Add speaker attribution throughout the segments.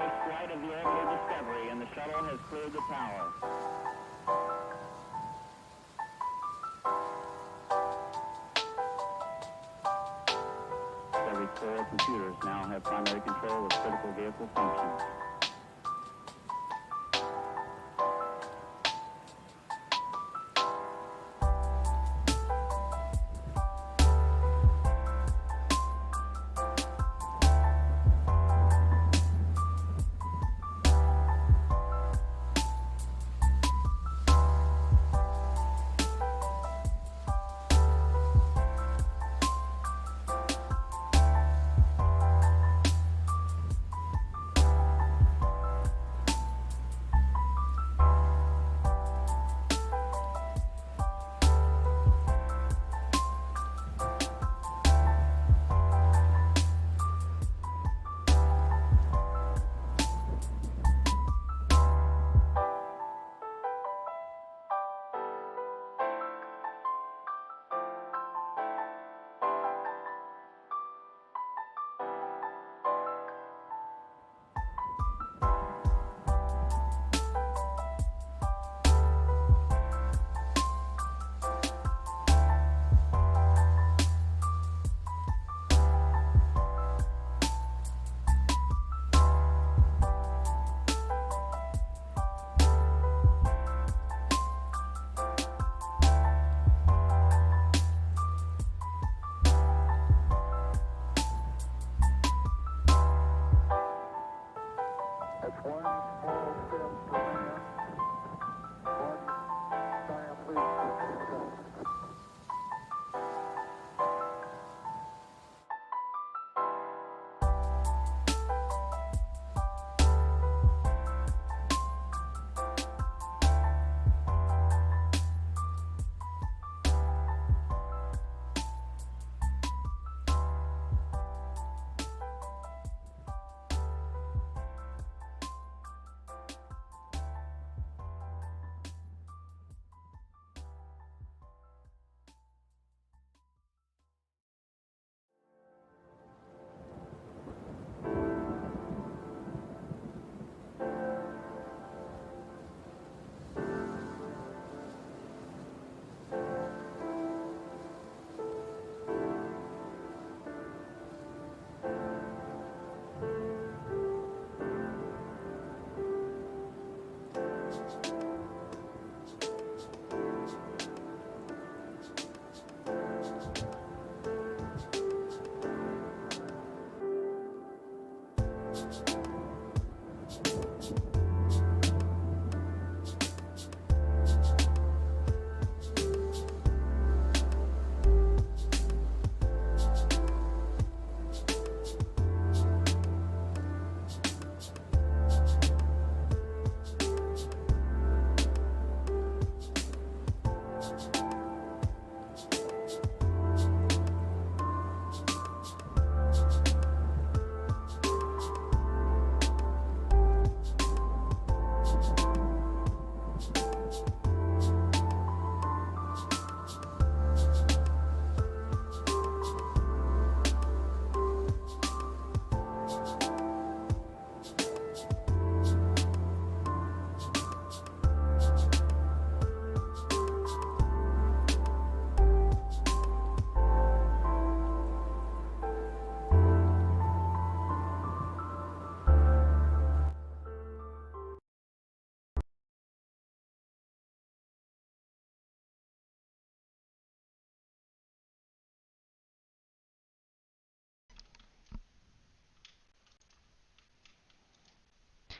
Speaker 1: First flight of the orbital Discovery, and the shuttle has cleared the tower. Discovery's 4 computers now have primary control of critical vehicle functions.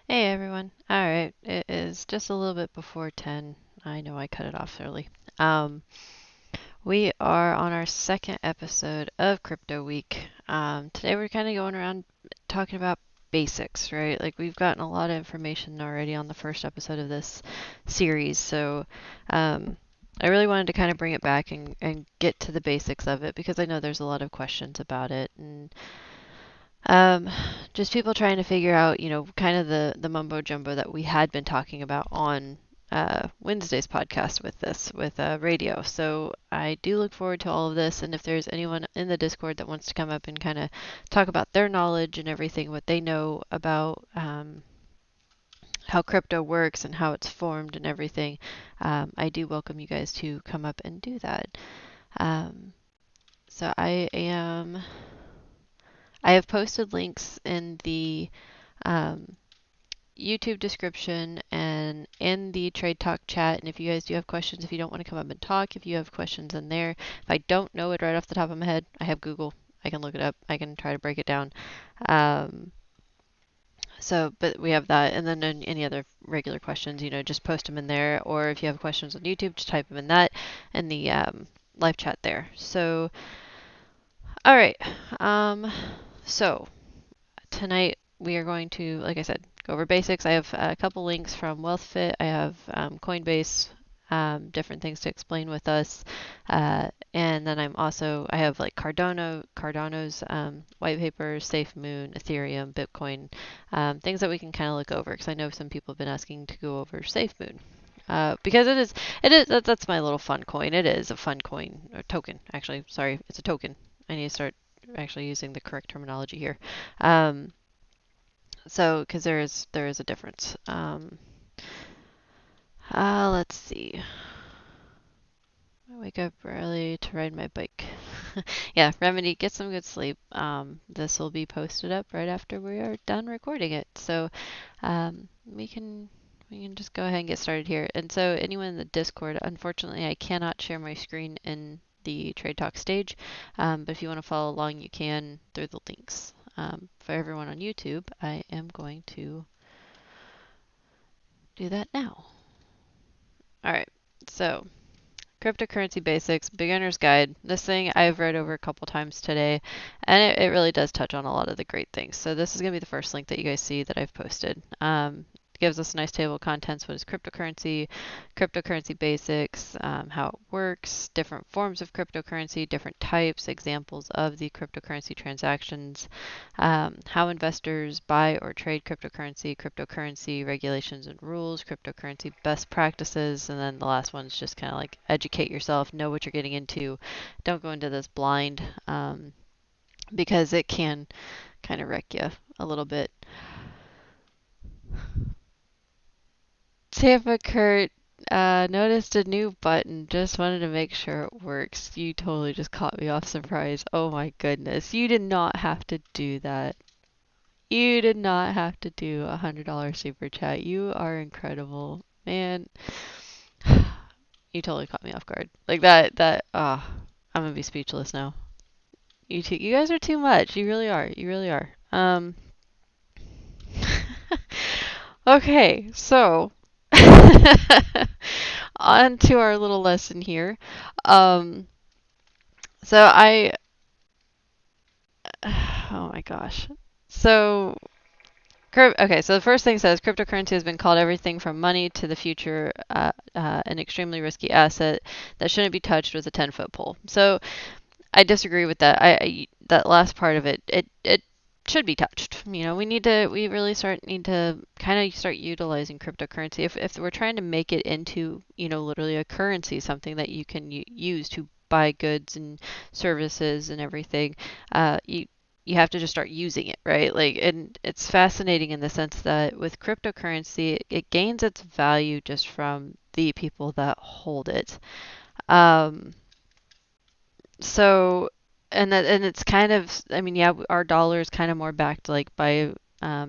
Speaker 2: Hey everyone. All right, it is just a little bit before 10. I know I cut it off early. We are on our second episode of Crypto Week. Today we're kind of going around talking about basics, right? Like we've gotten a lot of information already on the first episode of this series, so I really wanted to kind of bring it back and get to the basics of it because I know there's a lot of questions about it and just people trying to figure out, kind of the mumbo jumbo that we had been talking about on Wednesday's podcast with radio. So I do look forward to all of this. And if there's anyone in the Discord that wants to come up and kind of talk about their knowledge and everything, what they know about how crypto works and how it's formed and everything, I do welcome you guys to come up and do that. So I have posted links in the YouTube description and in the Trade Talk chat. And if you guys do have questions, if you don't want to come up and talk, if you have questions in there, if I don't know it right off the top of my head, I have Google. I can look it up. I can try to break it down. But we have that. And then any other regular questions, just post them in there. Or if you have questions on YouTube, just type them in that in the live chat there. So, all right. So tonight we are going to, like I said, go over basics. I have a couple links from WealthFit. I have Coinbase, different things to explain with us. And then I have like Cardano's white paper, SafeMoon, Ethereum, Bitcoin, things that we can kind of look over because I know some people have been asking to go over SafeMoon. Because that's my little fun coin. It is a fun coin, or token, actually. Sorry, it's a token. I need to start actually using the correct terminology here. So, because there is a difference. Let's see. I wake up early to ride my bike. Yeah, Remedy, get some good sleep. This will be posted up right after we are done recording it. So, we can just go ahead and get started here. And so, anyone in the Discord, unfortunately, I cannot share my screen in the Trade Talk stage. But if you want to follow along, you can through the links. For everyone on YouTube, I am going to do that now. All right, so cryptocurrency basics, beginner's guide. This thing I've read over a couple times today, and it really does touch on a lot of the great things. So this is going to be the first link that you guys see that I've posted. Gives us a nice table of contents. What is cryptocurrency, cryptocurrency basics, how it works, different forms of cryptocurrency, different types, examples of the cryptocurrency transactions, how investors buy or trade cryptocurrency, cryptocurrency regulations and rules, cryptocurrency best practices, and then the last one is just kind of like educate yourself, know what you're getting into. Don't go into this blind because it can kind of wreck you a little bit. Tampa Kurt noticed a new button. Just wanted to make sure it works. You totally just caught me off surprise. Oh my goodness. You did not have to do that. You did not have to do a $100 super chat. You are incredible. Man, you totally caught me off guard. Like I'm gonna be speechless now. You guys are too much. You really are. You really are. Okay, so on to our little lesson here. Oh my gosh. So the first thing says cryptocurrency has been called everything from money to the future, an extremely risky asset that shouldn't be touched with a 10-foot pole. So I disagree with that. That last part of it should be touched. We need to kind of start utilizing cryptocurrency. If we're trying to make it into, literally a currency, something that you can use to buy goods and services and everything, you have to just start using it, right? And it's fascinating in the sense that with cryptocurrency, it gains its value just from the people that hold it. And it's kind of, our dollar is kind of more backed like by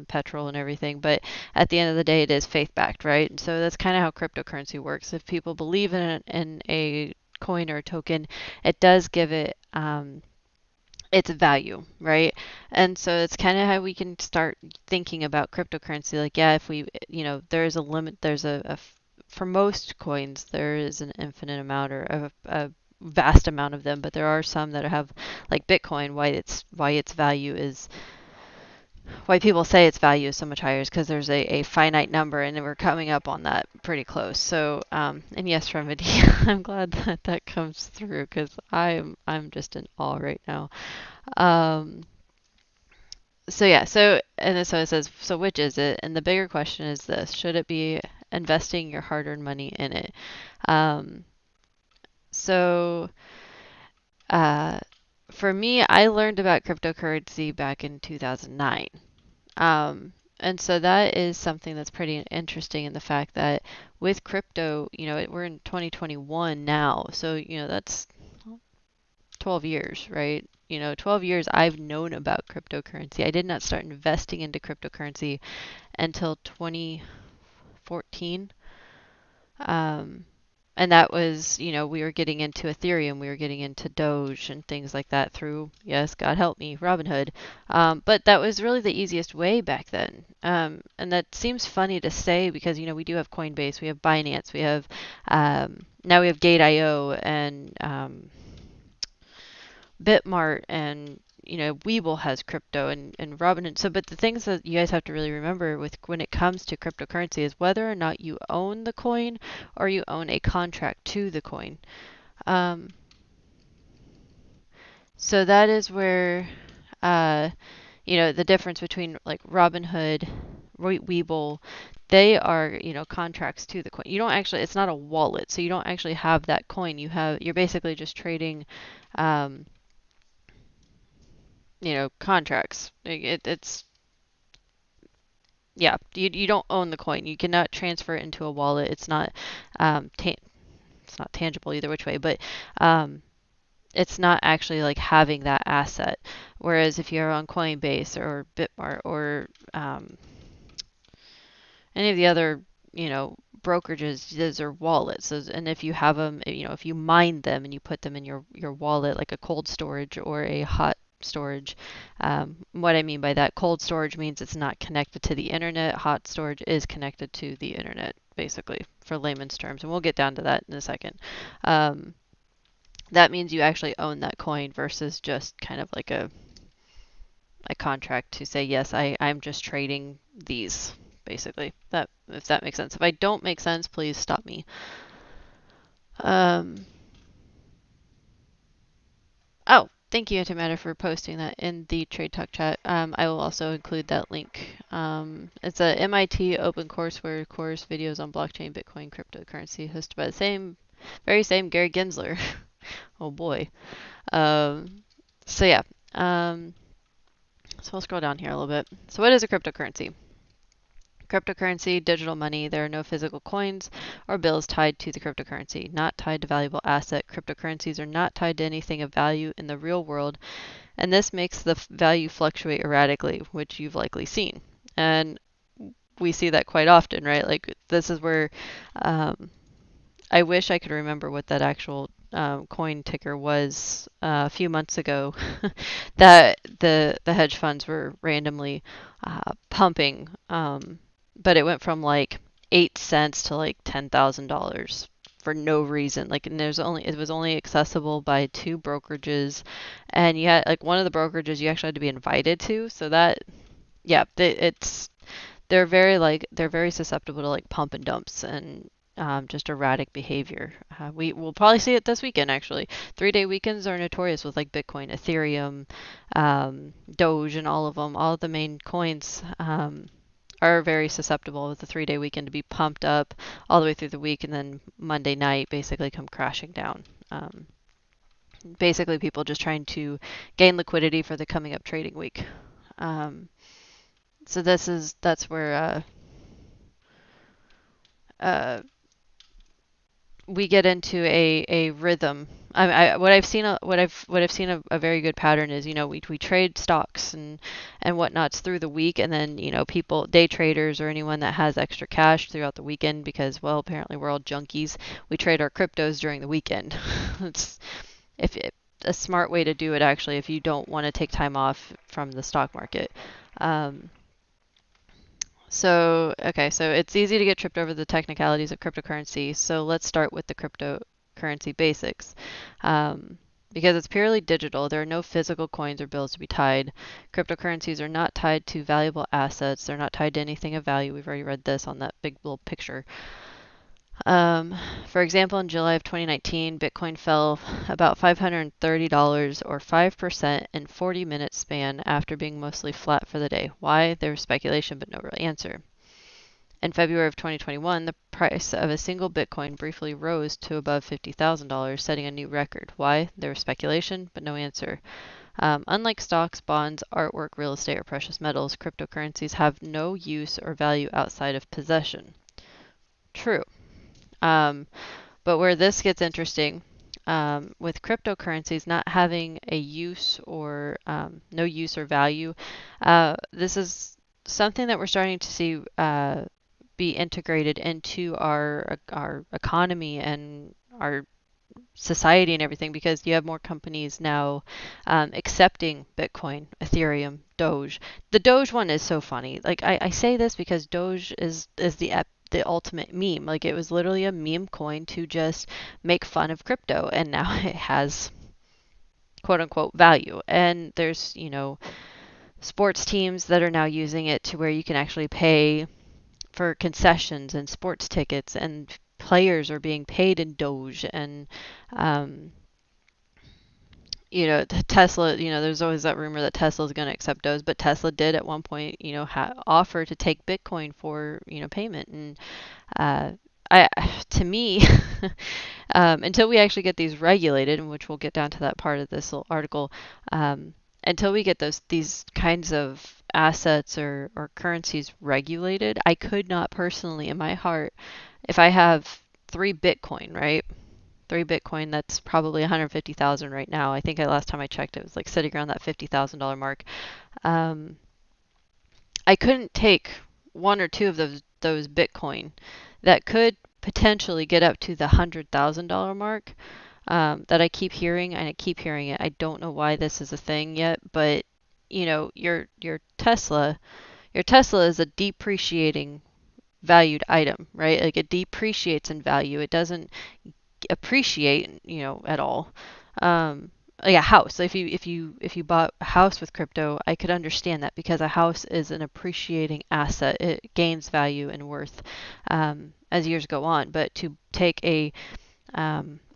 Speaker 2: petrol and everything, but at the end of the day, it is faith backed, right? And so that's kind of how cryptocurrency works. If people believe in a coin or a token, it does give it its value, right? And so it's kind of how we can start thinking about cryptocurrency. Like, yeah, if we, there is a limit, for most coins, there is an infinite amount or a vast amount of them, but there are some that have, like Bitcoin, why people say its value is so much higher is because there's a finite number, and we're coming up on that pretty close. So, and yes, Remedy, I'm glad that comes through because I'm just in awe right now. So it says, so which is it? And the bigger question is this: should it be investing your hard-earned money in it. Um, so for me, I learned about cryptocurrency back in 2009. And so that is something that's pretty interesting in the fact that with crypto, we're in 2021 now. So, that's 12 years, right? 12 years I've known about cryptocurrency. I did not start investing into cryptocurrency until 2014. And that was, we were getting into Ethereum, we were getting into Doge and things like that through, yes, God help me, Robinhood. But that was really the easiest way back then. And that seems funny to say because, we do have Coinbase, we have Binance, we have, now we have Gate.io and Bitmart and Webull has crypto and Robinhood. So, but the things that you guys have to really remember with when it comes to cryptocurrency is whether or not you own the coin or you own a contract to the coin. So that is where the difference between like Robinhood, Webull, they are contracts to the coin. You don't actually, it's not a wallet, so you don't actually have that coin. You're basically just trading. Contracts. It's yeah. You don't own the coin. You cannot transfer it into a wallet. It's not it's not tangible either which way, but it's not actually like having that asset. Whereas if you're on Coinbase or Bitmart or any of the other brokerages, those are wallets. And if you have them, if you mine them and you put them in your wallet, like a cold storage or a hot storage. What I mean by that, cold storage means it's not connected to the internet. Hot storage is connected to the internet, basically, for layman's terms. And we'll get down to that in a second. That means you actually own that coin versus just kind of like a contract to say, yes, I'm just trading these, basically. That, if that makes sense. If I don't make sense, please stop me. Oh, thank you, Antimatter, for posting that in the Trade Talk chat. I will also include that link. It's a MIT OpenCourseWare course, videos on blockchain, Bitcoin, cryptocurrency, hosted by the very same Gary Gensler. Oh boy. So yeah. So we'll scroll down here a little bit. So what is a cryptocurrency? Cryptocurrency, digital money. There are no physical coins or bills tied to the cryptocurrency, not tied to valuable asset. Cryptocurrencies are not tied to anything of value in the real world, and this makes the value fluctuate erratically, which you've likely seen. And we see that quite often, right? Like this is where I wish I could remember what that actual coin ticker was a few months ago that the hedge funds were randomly pumping. But it went from like 8 cents to like $10,000 for no reason. Like, and it was only accessible by 2 brokerages, and you had like one of the brokerages you actually had to be invited to. So that, yeah, they're very susceptible to like pump and dumps and just erratic behavior. We will probably see it this weekend actually. 3-day weekends are notorious with like Bitcoin, Ethereum, Doge, and all of the main coins. Are very susceptible with the 3-day weekend to be pumped up all the way through the week and then Monday night basically come crashing down. Basically people just trying to gain liquidity for the coming up trading week. So that's where we get into a rhythm. What I've seen a very good pattern is we trade stocks and whatnots through the week, and then people, day traders or anyone that has extra cash throughout the weekend, because well apparently we're all junkies, we trade our cryptos during the weekend. It's a smart way to do it actually if you don't want to take time off from the stock market. So it's easy to get tripped over the technicalities of cryptocurrency. So let's start with the cryptocurrency basics. Because it's purely digital, there are no physical coins or bills to be tied. Cryptocurrencies are not tied to valuable assets. They're not tied to anything of value. We've already read this on that big little picture. For example, in July of 2019, Bitcoin fell about $530 or 5% in 40-minute span after being mostly flat for the day. Why? There was speculation, but no real answer. In February of 2021, the price of a single Bitcoin briefly rose to above $50,000, setting a new record. Why? There was speculation, but no answer. Unlike stocks, bonds, artwork, real estate, or precious metals, cryptocurrencies have no use or value outside of possession. True. But where this gets interesting, with cryptocurrencies not having a use or no use or value, this is something that we're starting to see be integrated into our economy and our society and everything, because you have more companies now accepting Bitcoin, Ethereum, Doge. The Doge one is so funny. Like I say this because Doge is the ultimate meme. Like it was literally a meme coin to just make fun of crypto, and now it has quote unquote value. And there's, sports teams that are now using it to where you can actually pay for concessions and sports tickets, and players are being paid in Doge. And Tesla, there's always that rumor that Tesla is going to accept Doge, but Tesla did at one point, offer to take Bitcoin for, payment. And to me, until we actually get these regulated, and which we'll get down to that part of this little article, until we get these kinds of assets or currencies regulated, I could not personally, in my heart, if I have 3 Bitcoin, right? 3 Bitcoin, that's probably 150,000 right now. I think last time I checked, it was like sitting around that $50,000 mark. I couldn't take 1 or 2 of those Bitcoin that could potentially get up to the $100,000 mark that I keep hearing, and I keep hearing it. I don't know why this is a thing yet, but your Tesla is a depreciating valued item, right? Like it depreciates in value. It doesn't appreciate, at all. Like a house. If you bought a house with crypto, I could understand that, because a house is an appreciating asset. It gains value and worth as years go on. But to take a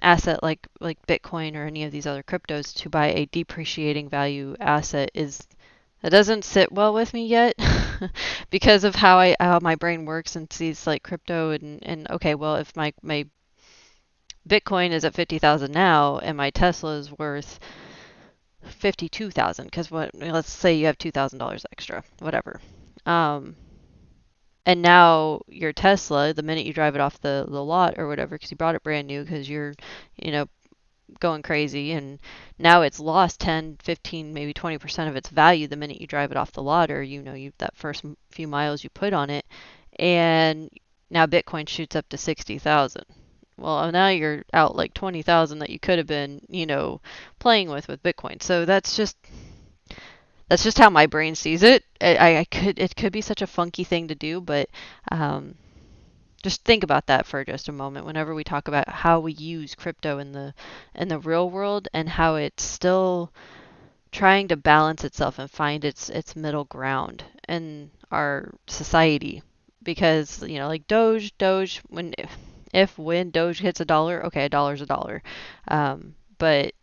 Speaker 2: asset like Bitcoin or any of these other cryptos to buy a depreciating value asset that doesn't sit well with me yet because of how my brain works and sees like crypto and okay, well, if my Bitcoin is at 50,000 now and my Tesla is worth 52,000, because let's say you have $2,000 extra, whatever. And now your Tesla, the minute you drive it off the lot or whatever, because you bought it brand new because you're, going crazy, and now it's lost 10, 15, maybe 20% of its value the minute you drive it off the lot, or that first few miles you put on it, and now Bitcoin shoots up to 60,000. Well, now you're out like 20,000 that you could have been, playing with Bitcoin. So that's just how my brain sees it. It could be such a funky thing to do, but just think about that for just a moment whenever we talk about how we use crypto in the real world, and how it's still trying to balance itself and find its middle ground in our society. Because, like Doge, when Doge hits $1, okay, $1's $1. But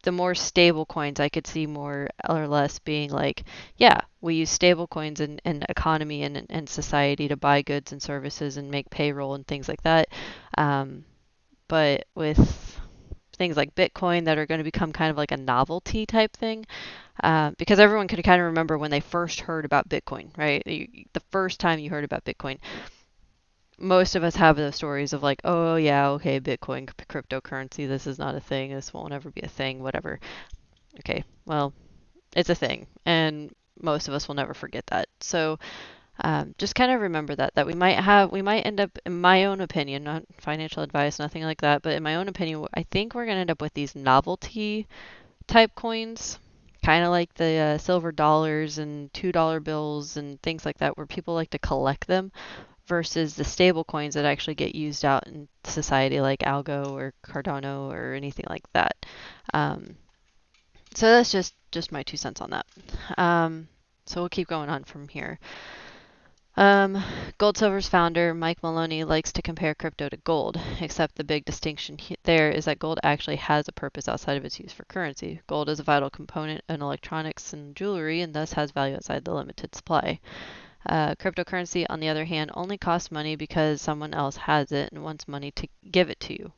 Speaker 2: the more stable coins, I could see more or less being like, yeah, we use stable coins in economy and society to buy goods and services and make payroll and things like that. But with things like Bitcoin that are going to become kind of like a novelty type thing, because everyone can kind of remember when they first heard about Bitcoin, right? The first time you heard about Bitcoin, most of us have those stories of like, oh yeah, okay, Bitcoin, cryptocurrency, this is not a thing, this won't ever be a thing, whatever. Okay, well, it's a thing, and most of us will never forget that. So just kind of remember that we might end up, in my own opinion, not financial advice, nothing like that, but in my own opinion, I think we're going to end up with these novelty type coins, kind of like the silver dollars and $2 bills and things like that, where people like to collect them, versus the stable coins that actually get used out in society, like Algo or Cardano or anything like that. So that's just my 2 cents on that. So we'll keep going on from here. Gold Silver's founder, Mike Maloney, likes to compare crypto to gold, except the big distinction there is that gold actually has a purpose outside of its use for currency. Gold is a vital component in electronics and jewelry, and thus has value outside the limited supply. Cryptocurrency, on the other hand, only costs money because someone else has it and wants money to give it to you.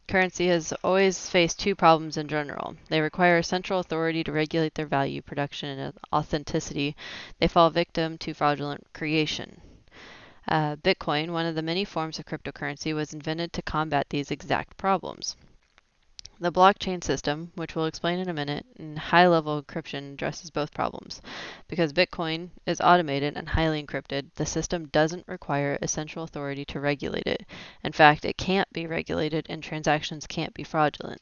Speaker 2: Currency has always faced two problems in general. They require a central authority to regulate their value, production, and authenticity. They fall victim to fraudulent creation. Bitcoin, one of the many forms of cryptocurrency, was invented to combat these exact problems. The blockchain system, which we'll explain in a minute, and high-level encryption addresses both problems. Because Bitcoin is automated and highly encrypted, the system doesn't require a central authority to regulate it. In fact, it can't be regulated and transactions can't be fraudulent.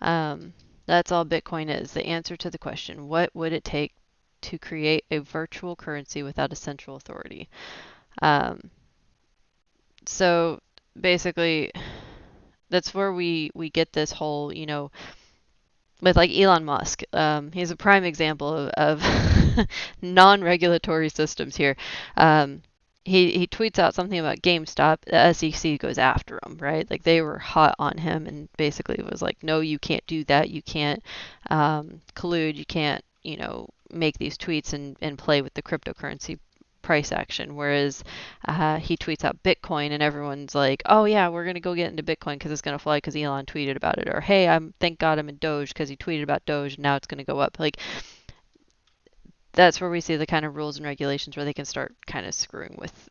Speaker 2: That's all Bitcoin is. The answer to the question, what would it take to create a virtual currency without a central authority? So basically, that's where we get this whole, with like Elon Musk. He's a prime example of non-regulatory systems here. He tweets out something about GameStop. The SEC goes after him, right? Like they were hot on him and basically was like, no, you can't do that. You can't collude. You can't, make these tweets and play with the cryptocurrency price action. Whereas he tweets out Bitcoin and everyone's like, oh yeah, we're going to go get into Bitcoin because it's going to fly because Elon tweeted about it. Or hey, thank God I'm in Doge because he tweeted about Doge and now it's going to go up. Like that's where we see the kind of rules and regulations where they can start kind of screwing with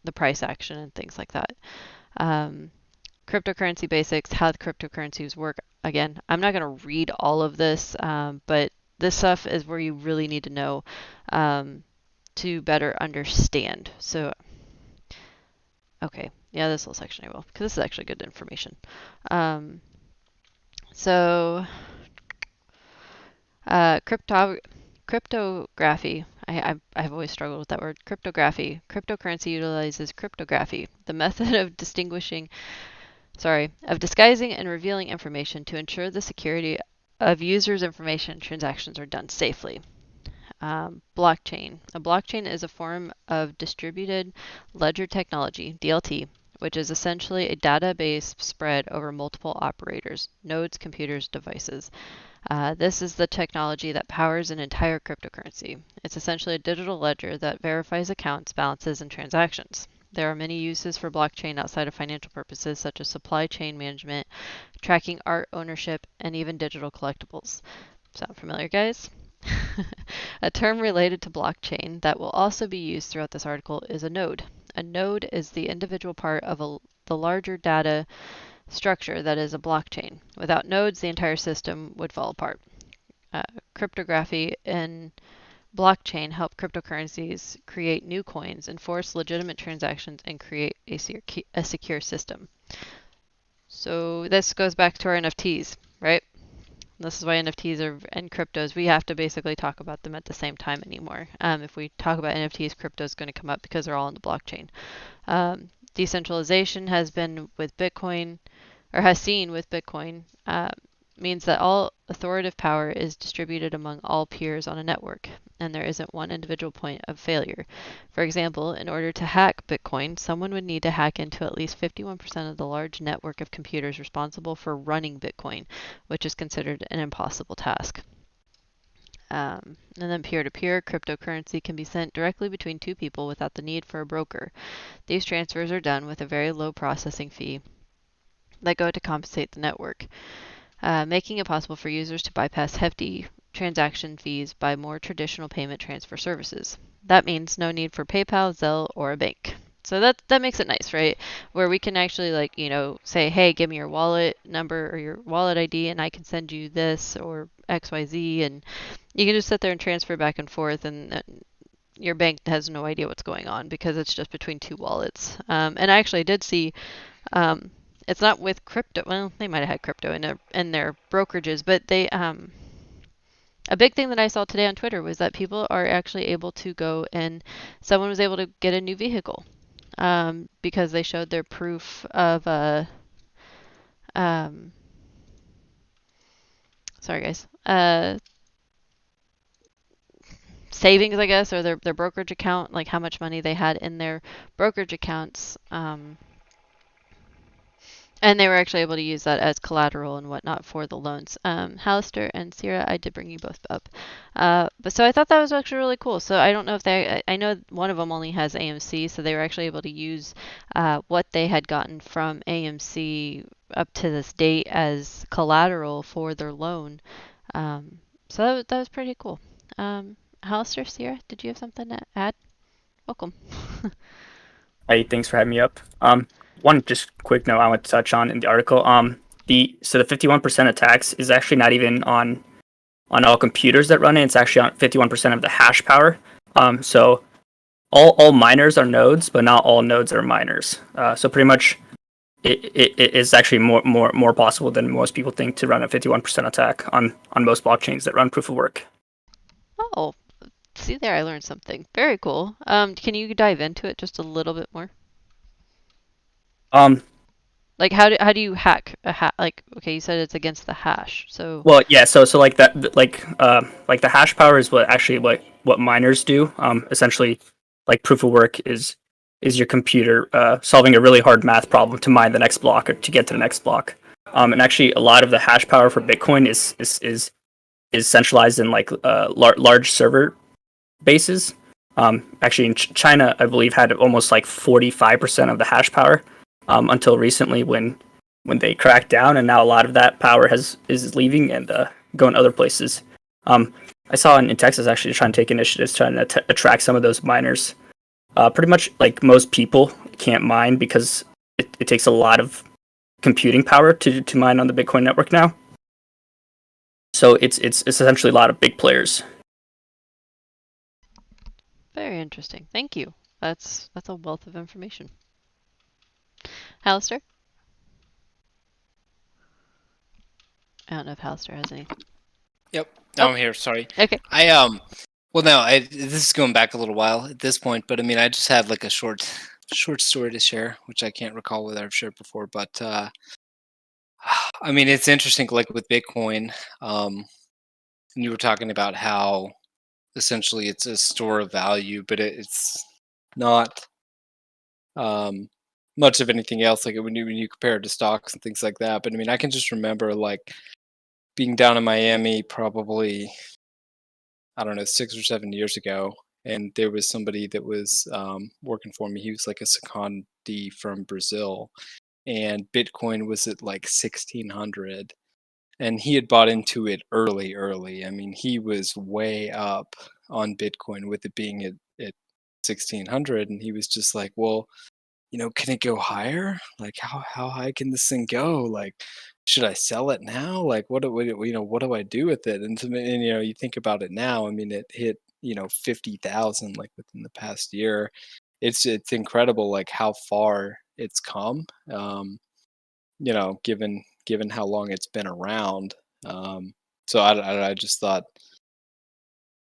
Speaker 2: the price action and things like that. Cryptocurrency basics, how the cryptocurrencies work. Again, I'm not going to read all of this, but this stuff is where you really need to know to better understand. So, okay, yeah, this little section I will, because this is actually good information. Cryptography. I've always struggled with that word. Cryptography. Cryptocurrency utilizes cryptography, the method of disguising and revealing information to ensure the security of users' information and transactions are done safely. Blockchain. A blockchain is a form of distributed ledger technology, DLT, which is essentially a database spread over multiple operators, nodes, computers, devices. This is the technology that powers an entire cryptocurrency. It's essentially a digital ledger that verifies accounts, balances, and transactions. There are many uses for blockchain outside of financial purposes, such as supply chain management, tracking art ownership, and even digital collectibles. Sound familiar, guys? A term related to blockchain that will also be used throughout this article is a node. A node is the individual part of the larger data structure that is a blockchain. Without nodes, the entire system would fall apart. Cryptography and blockchain help cryptocurrencies create new coins, enforce legitimate transactions, and create a secure system. So this goes back to our NFTs, right? This is why NFTs and cryptos, we have to basically talk about them at the same time anymore. If we talk about NFTs, crypto is going to come up because they're all in the blockchain. Decentralization has been with Bitcoin, or has seen with Bitcoin, means that all authoritative power is distributed among all peers on a network, and there isn't one individual point of failure. For example, in order to hack Bitcoin, someone would need to hack into at least 51% of the large network of computers responsible for running Bitcoin, which is considered an impossible task. And then peer-to-peer cryptocurrency can be sent directly between two people without the need for a broker. These transfers are done with a very low processing fee that go to compensate the network, making it possible for users to bypass hefty transaction fees by more traditional payment transfer services. That means no need for PayPal, Zelle, or a bank. So that makes it nice, right? Where we can actually say, hey, give me your wallet number or your wallet ID and I can send you this or XYZ, and you can just sit there and transfer back and forth, and your bank has no idea what's going on because it's just between two wallets. And I actually did see it's not with crypto. Well, they might have had crypto in their brokerages, but they a big thing that I saw today on Twitter was that people are actually able to go and someone was able to get a new vehicle because they showed their proof of sorry guys, savings, I guess, or their brokerage account, like how much money they had in their brokerage accounts. And they were actually able to use that as collateral and whatnot for the loans. Hallister and Sierra, I did bring you both up. But so I thought that was actually really cool. So I don't know if I know one of them only has AMC, so they were actually able to use what they had gotten from AMC up to this date as collateral for their loan. So that was pretty cool. Hallister, Sierra, did you have something to add? Welcome.
Speaker 3: Hey, thanks for having me up. One just quick note I want to touch on in the article. The 51% of tax is actually not even on all computers that run it. It's actually on 51% of the hash power. So all miners are nodes, but not all nodes are miners. So pretty much it is actually more possible than most people think to run a 51% attack on most blockchains that run proof of work.
Speaker 2: Oh, see there, I learned something. Very cool. Can you dive into it just a little bit more? Like how do you hack a hash? Like, okay, you said it's against the hash, so.
Speaker 3: Well, yeah. So like that, like the hash power is what miners do. Essentially, like proof of work is your computer solving a really hard math problem to mine the next block or to get to the next block. And actually, a lot of the hash power for Bitcoin is centralized in like large server bases. Actually, in China, I believe had almost like 45% of the hash power until recently when they cracked down, and now a lot of that power is leaving and going other places. I saw in Texas actually trying to take initiatives trying to attract some of those miners. Pretty much like most people can't mine because it takes a lot of computing power to mine on the Bitcoin network now. So it's essentially a lot of big players.
Speaker 2: Very interesting. Thank you. That's a wealth of information. Hallister? I don't know if Hallister has any.
Speaker 4: Yep. No, I'm here. Sorry.
Speaker 2: Okay.
Speaker 4: Well, no, this is going back a little while at this point, but I mean, I just had like a short story to share, which I can't recall whether I've shared before, but I mean, it's interesting, like with Bitcoin, and you were talking about how essentially it's a store of value, but it's not much of anything else. Like when you compare it to stocks and things like that. But I mean, I can just remember like being down in Miami probably, I don't know, 6 or 7 years ago, and there was somebody that was working for me. He was like a secondee from Brazil, and Bitcoin was at like 1600, and he had bought into it early. I mean, he was way up on Bitcoin with it being at 1600, and he was just like, well, can it go higher? Like, how high can this thing go? Like, should I sell it now? Like, what do I do with it? And you think about it now. I mean, it hit 50,000 like within the past year. It's incredible, like how far it's come. Given how long it's been around. So I just thought,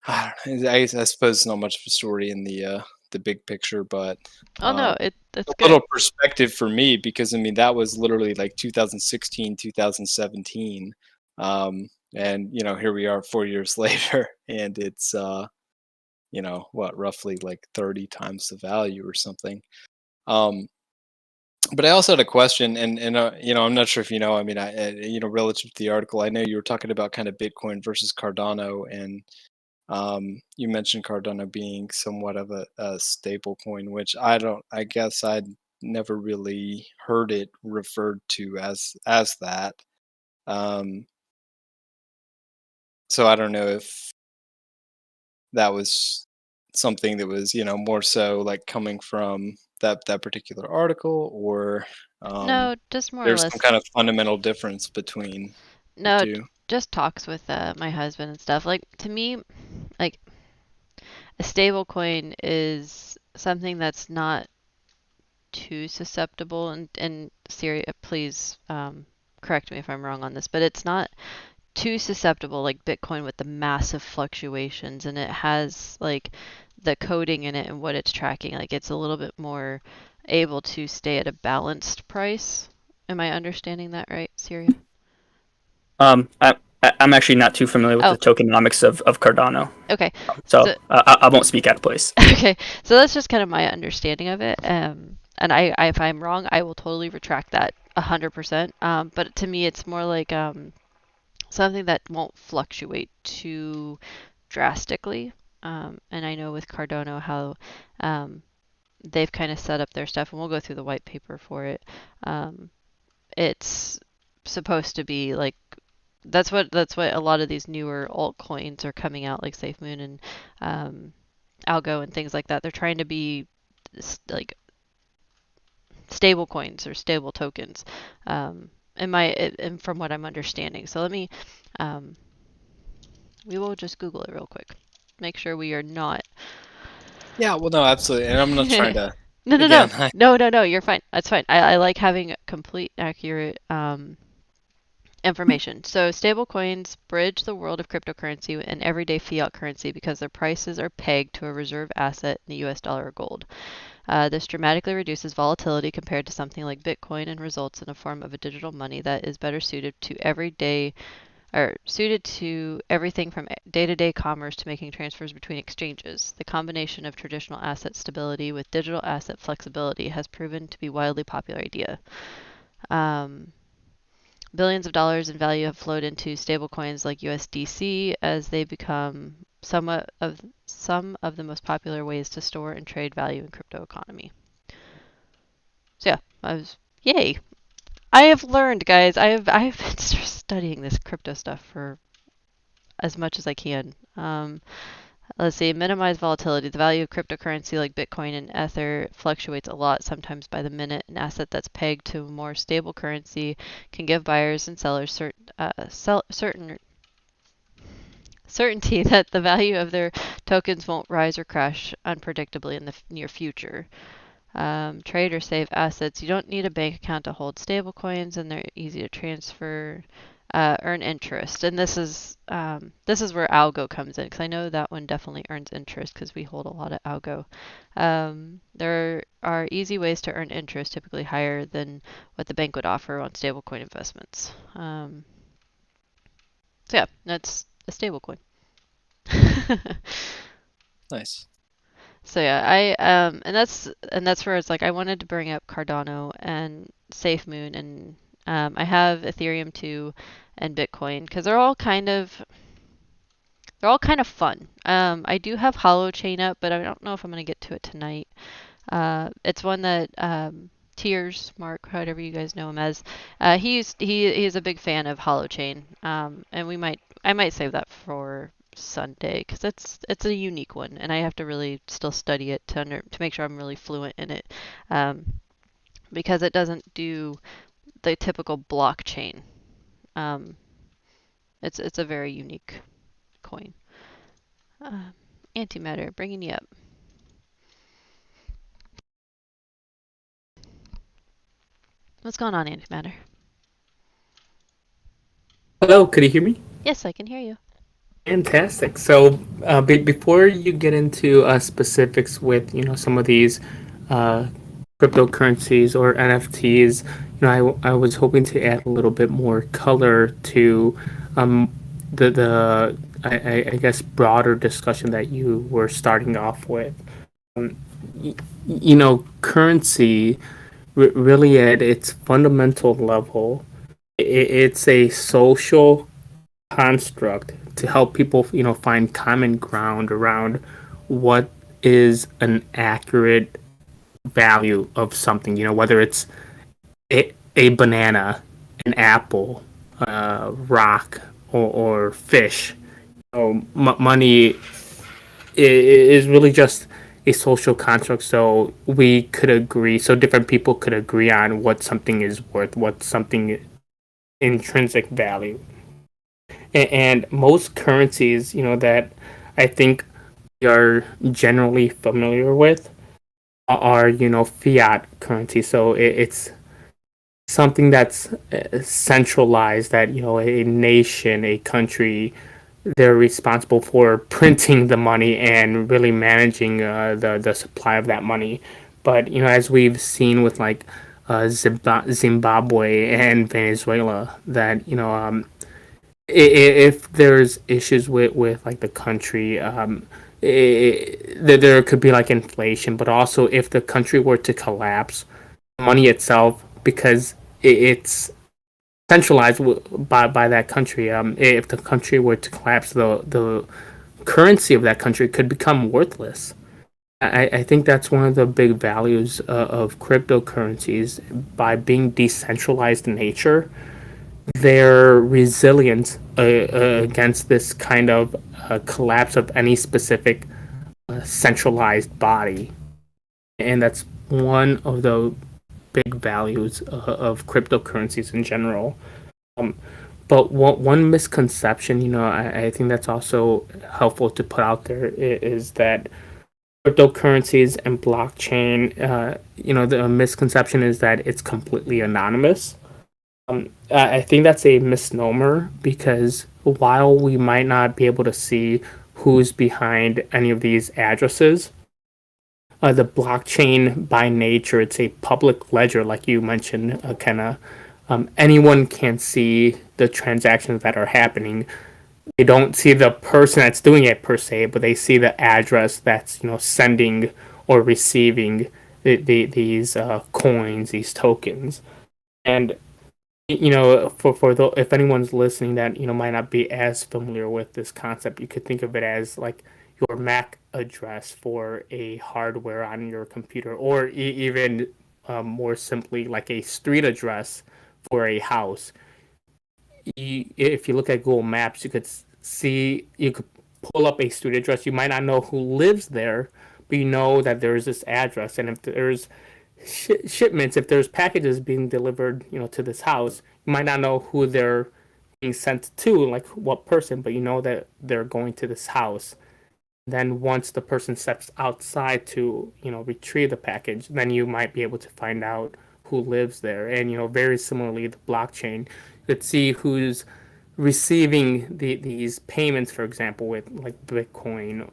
Speaker 4: I don't know, I suppose it's not much of a story in the big picture, but
Speaker 2: No, it's
Speaker 4: a
Speaker 2: good.
Speaker 4: little perspective for me, because I mean that was literally like 2016, 2017, and here we are 4 years later, and it's roughly like 30 times the value or something. But I also had a question, and I'm not sure if you know. I mean, relative to the article, I know you were talking about kind of Bitcoin versus Cardano, and you mentioned Cardano being somewhat of a stable coin, which I guess I'd never really heard it referred to as that. So I don't know if that was something that was, more so like coming from that particular article, or
Speaker 2: No, just more or
Speaker 4: there's
Speaker 2: less.
Speaker 4: some kind of fundamental difference between
Speaker 2: No,
Speaker 4: the two.
Speaker 2: just talks with my husband and stuff. Like, to me, like, a stable coin is something that's not too susceptible, and Siri, please correct me if I'm wrong on this, but it's not too susceptible like Bitcoin with the massive fluctuations, and it has like the coding in it and what it's tracking. Like, it's a little bit more able to stay at a balanced price. Am I understanding that right, Syria?
Speaker 3: I'm actually not too familiar with the tokenomics of Cardano.
Speaker 2: Okay.
Speaker 3: So I won't speak out of place.
Speaker 2: Okay, so that's just kind of my understanding of it. And if I'm wrong, I will totally retract that. 100%. But to me, it's more like something that won't fluctuate too drastically. And I know with Cardano how they've kind of set up their stuff, and we'll go through the white paper for it. It's supposed to be like that's what a lot of these newer altcoins are coming out, like SafeMoon and Algo and things like that. They're trying to be like stable coins or stable tokens, and from what I'm understanding. So let me, we will just Google it real quick. Make sure we are not.
Speaker 4: Yeah, well, no, absolutely. And I'm not trying to.
Speaker 2: No,
Speaker 4: Again,
Speaker 2: no, you're fine. That's fine. I like having complete, accurate information. So stablecoins bridge the world of cryptocurrency and everyday fiat currency because their prices are pegged to a reserve asset in the US dollar or gold. This dramatically reduces volatility compared to something like Bitcoin and results in a form of a digital money that is better suited to everything from day-to-day commerce to making transfers between exchanges. The combination of traditional asset stability with digital asset flexibility has proven to be a wildly popular idea. Billions of dollars in value have flowed into stablecoins like USDC as they become some of the most popular ways to store and trade value in crypto economy. So yeah, yay. I have learned, guys. I've been studying this crypto stuff for as much as I can. Let's see, minimize volatility. The value of cryptocurrency like Bitcoin and Ether fluctuates a lot, sometimes by the minute. An asset that's pegged to a more stable currency can give buyers and sellers certainty that the value of their tokens won't rise or crash unpredictably in the near future. Trade or save assets. You don't need a bank account to hold stable coins, and they're easy to transfer. Earn interest, and this is where Algo comes in, because I know that one definitely earns interest because we hold a lot of Algo. There are easy ways to earn interest, typically higher than what the bank would offer on stablecoin investments. So yeah, that's a stablecoin.
Speaker 4: nice.
Speaker 2: So yeah, and that's where it's like I wanted to bring up Cardano and SafeMoon, and I have Ethereum too, and Bitcoin, because they're all kind of fun. I do have Holochain up, but I don't know if I'm gonna get to it tonight. It's one that Tears Mark, whatever you guys know him as, he is a big fan of Holochain, and I might save that for Sunday because it's a unique one, and I have to really still study it to make sure I'm really fluent in it, because it doesn't do the typical blockchain. It's a very unique coin. Antimatter, bringing you up. What's going on, Antimatter?
Speaker 5: Hello, could you hear me?
Speaker 2: Yes, I can hear you.
Speaker 5: Fantastic. So, before you get into specifics with some of these cryptocurrencies or NFTs, I was hoping to add a little bit more color to the I guess broader discussion that you were starting off with. Currency really at its fundamental level, it's a social construct to help people, find common ground around what is an accurate value of something. Whether it's a banana, an apple, rock, or fish. Money is really just a social construct, so we could agree, so different people could agree on what something is worth, what something intrinsic value. And most currencies, that I think we are generally familiar with are, fiat currency. So it's something that's centralized, that, a nation, a country, they're responsible for printing the money and really managing the supply of that money. But, as we've seen with like Zimbabwe and Venezuela, that, if there's issues with like the country, there could be like inflation, but also if the country were to collapse, money itself, because it's centralized by that country. If the country were to collapse, the currency of that country could become worthless. I think that's one of the big values of cryptocurrencies. By being decentralized in nature, they're resilient against this kind of collapse of any specific centralized body. And that's one of the big values of cryptocurrencies in general. But one misconception, I think that's also helpful to put out there is that cryptocurrencies and blockchain, the misconception is that it's completely anonymous. I think that's a misnomer because while we might not be able to see who's behind any of these addresses, the blockchain by nature, it's a public ledger, like you mentioned, Kenna. Anyone can see the transactions that are happening. They don't see the person that's doing it per se, but they see the address that's sending or receiving these coins, these tokens. And if anyone's listening that might not be as familiar with this concept, you could think of it as like your MAC address for a hardware on your computer, or even more simply like a street address for a house. If you look at Google Maps, you could pull up a street address. You might not know who lives there, but you know that there's this address, and if there's shipments, if there's packages being delivered, to this house, you might not know who they're being sent to, like what person, but you know that they're going to this house. Then once the person steps outside to, retrieve the package, then you might be able to find out who lives there. And, very similarly, the blockchain, you could see who's receiving these payments, for example, with like Bitcoin.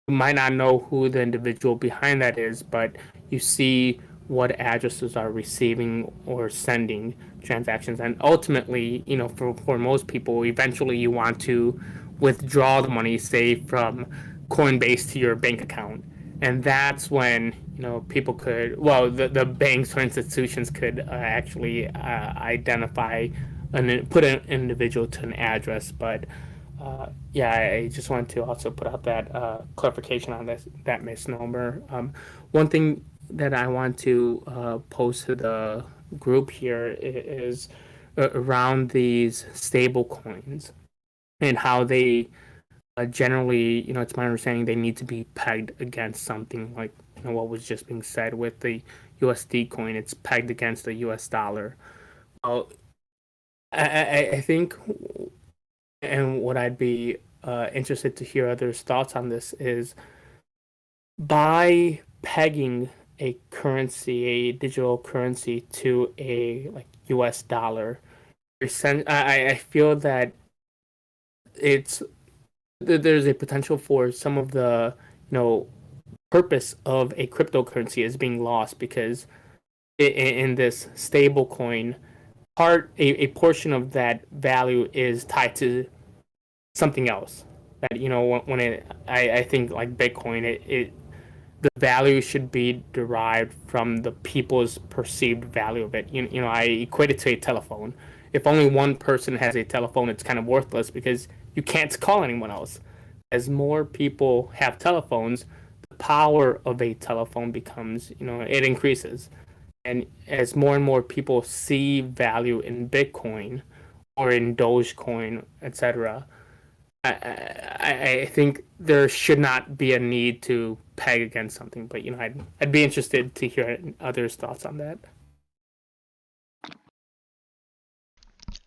Speaker 5: You might not know who the individual behind that is, but you see what addresses are receiving or sending transactions. And ultimately, for most people, eventually you want to withdraw the money, say, from Coinbase to your bank account. And that's when, people could, well, the banks or institutions could actually identify and put an individual to an address. But yeah, I just wanted to also put out that clarification on that misnomer. One thing that I want to post to the group here is around these stable coins and how they generally, it's my understanding they need to be pegged against something like what was just being said with the USD coin. It's pegged against the US dollar. Well, I think, and what I'd be interested to hear others' thoughts on this is by pegging a currency, a digital currency, to a like US dollar, I feel that there's a potential for some of the purpose of a cryptocurrency is being lost because in this stable coin, a portion of that value is tied to something else. That when I think like Bitcoin, the value should be derived from the people's perceived value of it. I equate it to a telephone. If only one person has a telephone, it's kind of worthless because you can't call anyone else. As more people have telephones, the power of a telephone becomes, it increases. And as more and more people see value in Bitcoin or in Dogecoin, etc., I think there should not be a need to peg against something. But I'd be interested to hear others' thoughts on that.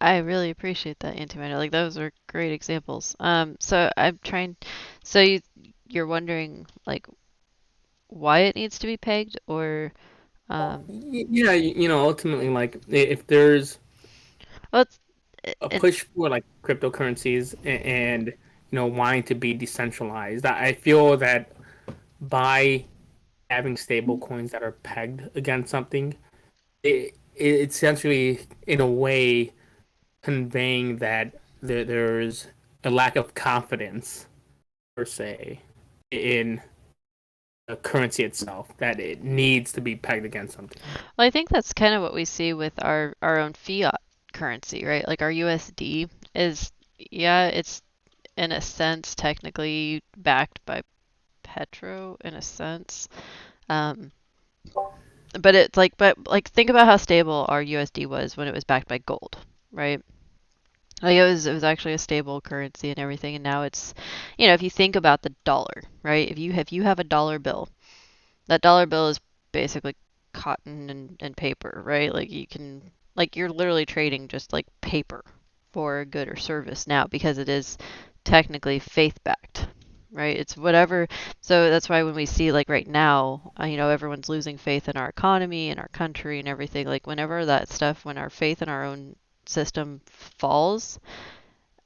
Speaker 2: I really appreciate that, Antimatter. Like those are great examples. So I'm trying. So you're wondering like why it needs to be pegged, or
Speaker 5: Yeah, ultimately, like if there's
Speaker 2: well,
Speaker 5: a push for like cryptocurrencies and wanting to be decentralized, I feel that by having stable coins that are pegged against something, it's essentially in a way conveying that there's a lack of confidence per se in currency itself, that it needs to be pegged against something.
Speaker 2: Well, I think that's kind of what we see with our own fiat currency, right? Like our USD is, yeah, it's in a sense technically backed by petro in a sense. Um, but it's like, think about how stable our USD was when it was backed by gold, right? Like it was actually a stable currency and everything, and now it's, if you think about the dollar, right? If you have a dollar bill, that dollar bill is basically cotton and paper, right? Like you're literally trading just like paper for a good or service now because it is technically faith backed, right? It's whatever. So that's why when we see like right now, everyone's losing faith in our economy and our country and everything. Like whenever that stuff, when our faith in our own system falls,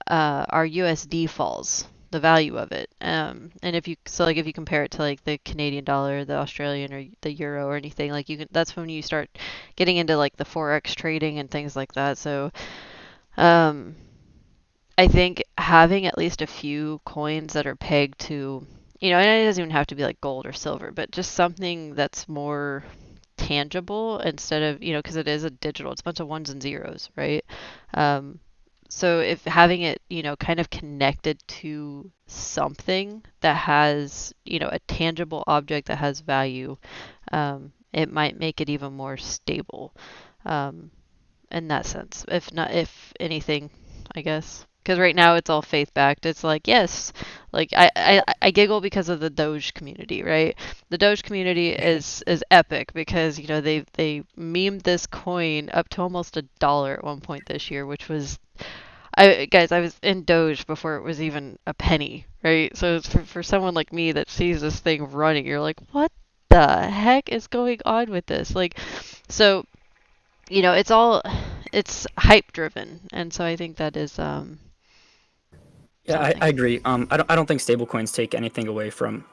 Speaker 2: our USD falls, the value of it. And if you compare it to like the Canadian dollar, the Australian or the euro or anything, like that's when you start getting into like the forex trading and things like that. So I think having at least a few coins that are pegged to, and it doesn't even have to be like gold or silver, but just something that's more tangible instead of, because it is a digital, it's a bunch of ones and zeros, right? So if having it, kind of connected to something that has, a tangible object that has value, it might make it even more stable, in that sense. If anything, I guess. Because right now it's all faith backed. It's like, yes, like I giggle because of the Doge community, right? The Doge community is epic because they memed this coin up to almost $1 at one point this year, which was, I was in Doge before it was even a penny, right? So it's for someone like me that sees this thing running, you're like, what the heck is going on with this? Like, so it's hype driven, and so I think that is
Speaker 3: Yeah, I
Speaker 2: something.
Speaker 3: agree. I don't think stablecoins take anything away from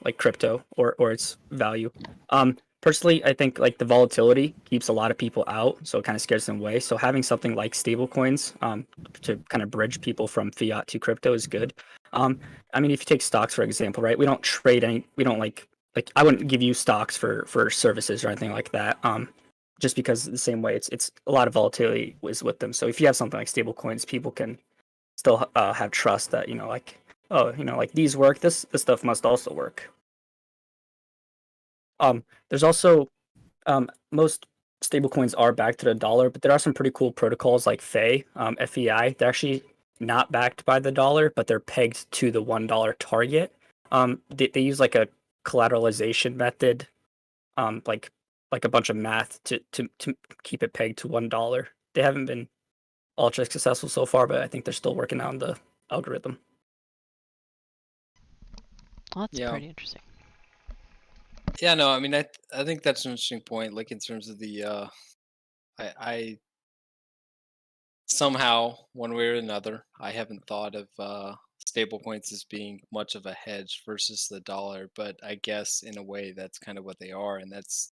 Speaker 3: like crypto or its value. Personally, I think like the volatility keeps a lot of people out, so it kind of scares them away. So having something like stablecoins, to kind of bridge people from fiat to crypto is good. Um, I mean, if you take stocks for example, right? We don't trade any. We don't like I wouldn't give you stocks for services or anything like that. Just because the same way it's a lot of volatility is with them. So if you have something like stablecoins, people can still have trust that like, oh, like these work, this stuff must also work. There's also most stablecoins are backed to the dollar, but there are some pretty cool protocols like FEI. They're actually not backed by the dollar, but they're pegged to the $1 target. They use like a collateralization method, like a bunch of math to keep it pegged to $1. They haven't been ultra successful so far, but I think they're still working on the algorithm.
Speaker 2: Well, that's
Speaker 4: Yeah.
Speaker 2: pretty interesting.
Speaker 4: Yeah, no, I mean, I think that's an interesting point. Like in terms of the, I somehow one way or another, I haven't thought of stable coins as being much of a hedge versus the dollar, but I guess in a way that's kind of what they are, and that's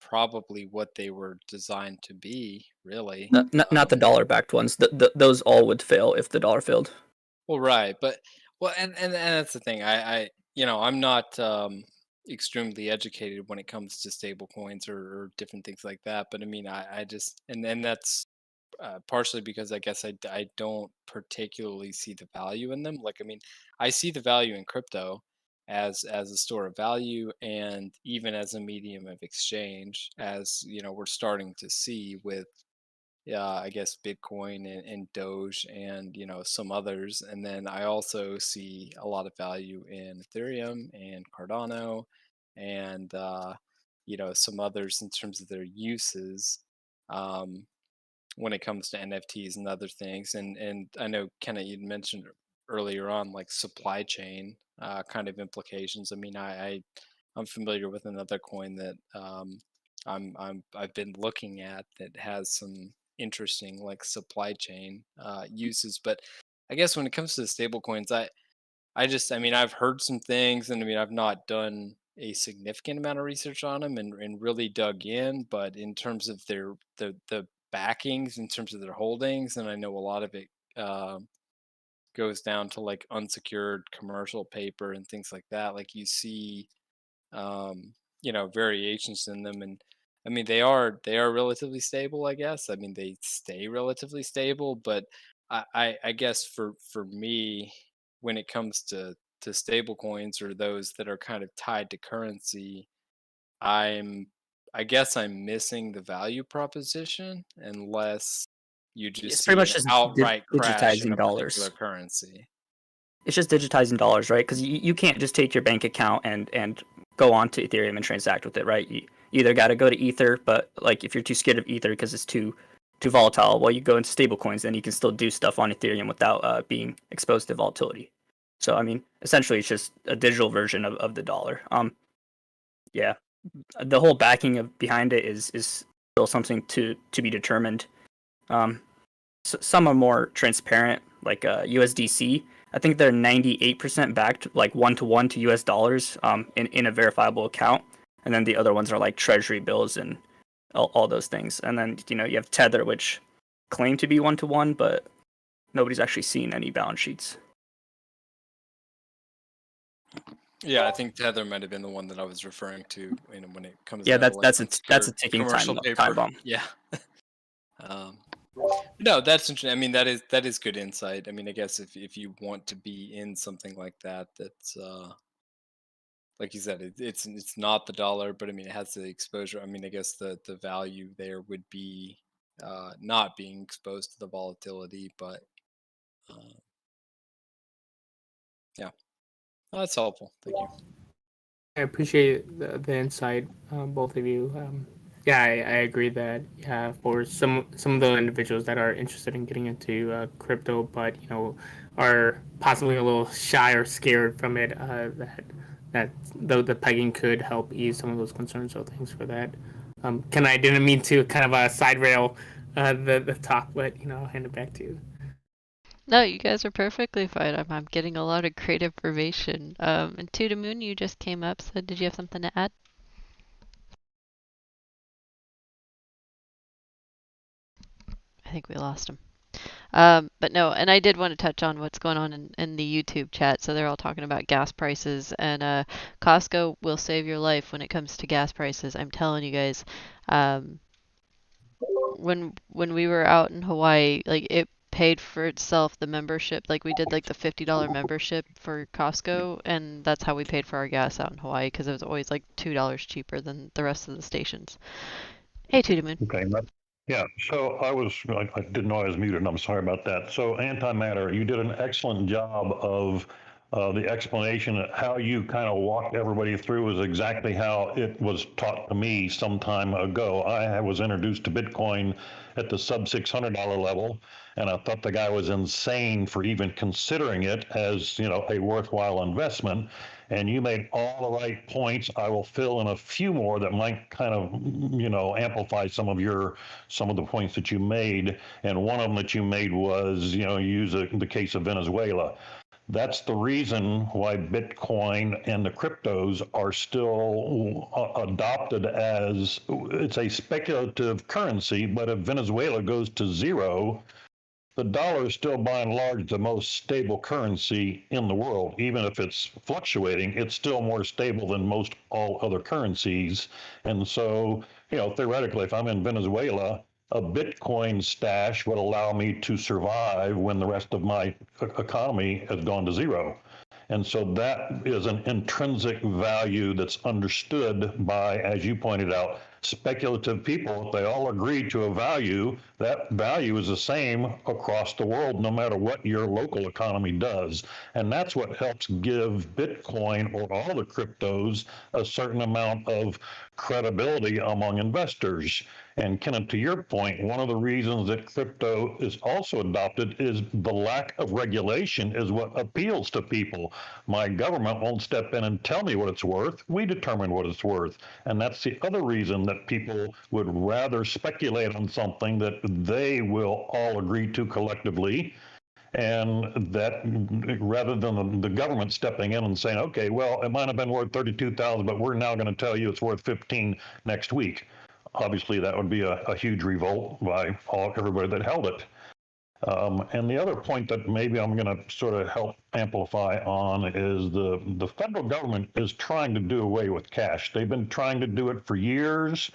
Speaker 4: probably what they were designed to be, really.
Speaker 3: Not the dollar backed ones. Those all would fail if the dollar failed.
Speaker 4: Well, right, but well, and that's the thing. I'm not extremely educated when it comes to stable coins or different things like that. But I mean, I just and that's partially because I guess I don't particularly see the value in them. Like, I mean, I see the value in crypto as a store of value and even as a medium of exchange, as we're starting to see with I guess Bitcoin and Doge and some others. And then I also see a lot of value in Ethereum and Cardano and some others in terms of their uses when it comes to NFTs and other things. And I know Kenna, you'd mentioned earlier on like supply chain kind of implications. I mean, I'm familiar with another coin that I've been looking at that has some interesting like supply chain uses. But I guess when it comes to the stable coins, I mean, I've heard some things, and I mean, I've not done a significant amount of research on them and really dug in. But in terms of the backings, in terms of their holdings, and I know a lot of it goes down to like unsecured commercial paper and things like that, like you see, variations in them. And I mean, they are relatively stable, I guess. I mean, they stay relatively stable, but I guess for me, when it comes to stable coins or those that are kind of tied to currency, I'm I guess I'm missing the value proposition unless you just
Speaker 3: It's pretty
Speaker 4: see an
Speaker 3: much just
Speaker 4: outright crash in
Speaker 3: digitizing
Speaker 4: a particular
Speaker 3: dollars.
Speaker 4: currency.
Speaker 3: It's just digitizing dollars, right? Because you can't just take your bank account and go on to Ethereum and transact with it, right? You either got to go to Ether, but like if you're too scared of Ether because it's too volatile, well, you go into stablecoins, then you can still do stuff on Ethereum without being exposed to volatility. So I mean, essentially, it's just a digital version of the dollar. Yeah, the whole backing of behind it is still something to be determined. Some are more transparent, like USDC. I think they're 98% backed, like 1-to-1 to US dollars, in a verifiable account. And then the other ones are like treasury bills and all those things. And then, you have Tether, which claim to be 1-to-1, but nobody's actually seen any balance sheets.
Speaker 4: Yeah, I think Tether might have been the one that I was referring to, when it comes
Speaker 3: Yeah,
Speaker 4: down to like
Speaker 3: that's a
Speaker 4: unsecured
Speaker 3: ticking
Speaker 4: commercial
Speaker 3: time
Speaker 4: paper.
Speaker 3: bomb.
Speaker 4: Yeah. No, that's interesting. I mean, that is good insight. I mean, I guess if you want to be in something like that, that's like you said, it's not the dollar, but I mean, it has the exposure. I mean, I guess the value there would be not being exposed to the volatility, but yeah, that's helpful. Thank you.
Speaker 5: I appreciate the insight, both of you. Yeah, I agree that for some of the individuals that are interested in getting into crypto, but are possibly a little shy or scared from it, that though the pegging could help ease some of those concerns. So thanks for that. I didn't mean to kind of side rail the talk, but I'll hand it back to you.
Speaker 2: No, you guys are perfectly fine. I'm getting a lot of great information. And To the Moon, you just came up, so did you have something to add? I think we lost him. But no, and I did want to touch on what's going on in the YouTube chat. So they're all talking about gas prices, and Costco will save your life when it comes to gas prices. I'm telling you guys. When we were out in Hawaii, like it paid for itself, the membership. Like we did like the $50 membership for Costco, and that's how we paid for our gas out in Hawaii because it was always like $2 cheaper than the rest of the stations. Hey, Tootamoon.
Speaker 6: Okay. Yeah. So I didn't know I was muted, and I'm sorry about that. So antimatter, you did an excellent job of the explanation. How you kind of walked everybody through is exactly how it was taught to me some time ago. I was introduced to Bitcoin at the sub $600 level, and I thought the guy was insane for even considering it as a worthwhile investment. And you made all the right points. I will fill in a few more that might kind of amplify some of the points that you made. And one of them that you made was use the case of Venezuela. That's the reason why Bitcoin and the cryptos are still adopted as it's a speculative currency. But if Venezuela goes to zero, the dollar is still by and large the most stable currency in the world. Even if it's fluctuating, it's still more stable than most all other currencies. And so, theoretically, if I'm in Venezuela, a Bitcoin stash would allow me to survive when the rest of my economy has gone to zero. And so that is an intrinsic value that's understood by, as you pointed out, speculative people. If they all agree to a value, that value is the same across the world, no matter what your local economy does. And that's what helps give Bitcoin or all the cryptos a certain amount of credibility among investors. And Kenneth, to your point, one of the reasons that crypto is also adopted is the lack of regulation is what appeals to people. My government won't step in and tell me what it's worth. We determine what it's worth. And that's the other reason that people would rather speculate on something that they will all agree to collectively. And that rather than the government stepping in and saying, okay, well, it might have been worth 32,000, but we're now going to tell you it's worth 15 next week. Obviously, that would be a huge revolt by everybody that held it. And the other point that maybe I'm going to sort of help amplify on is the federal government is trying to do away with cash. They've been trying to do it for years,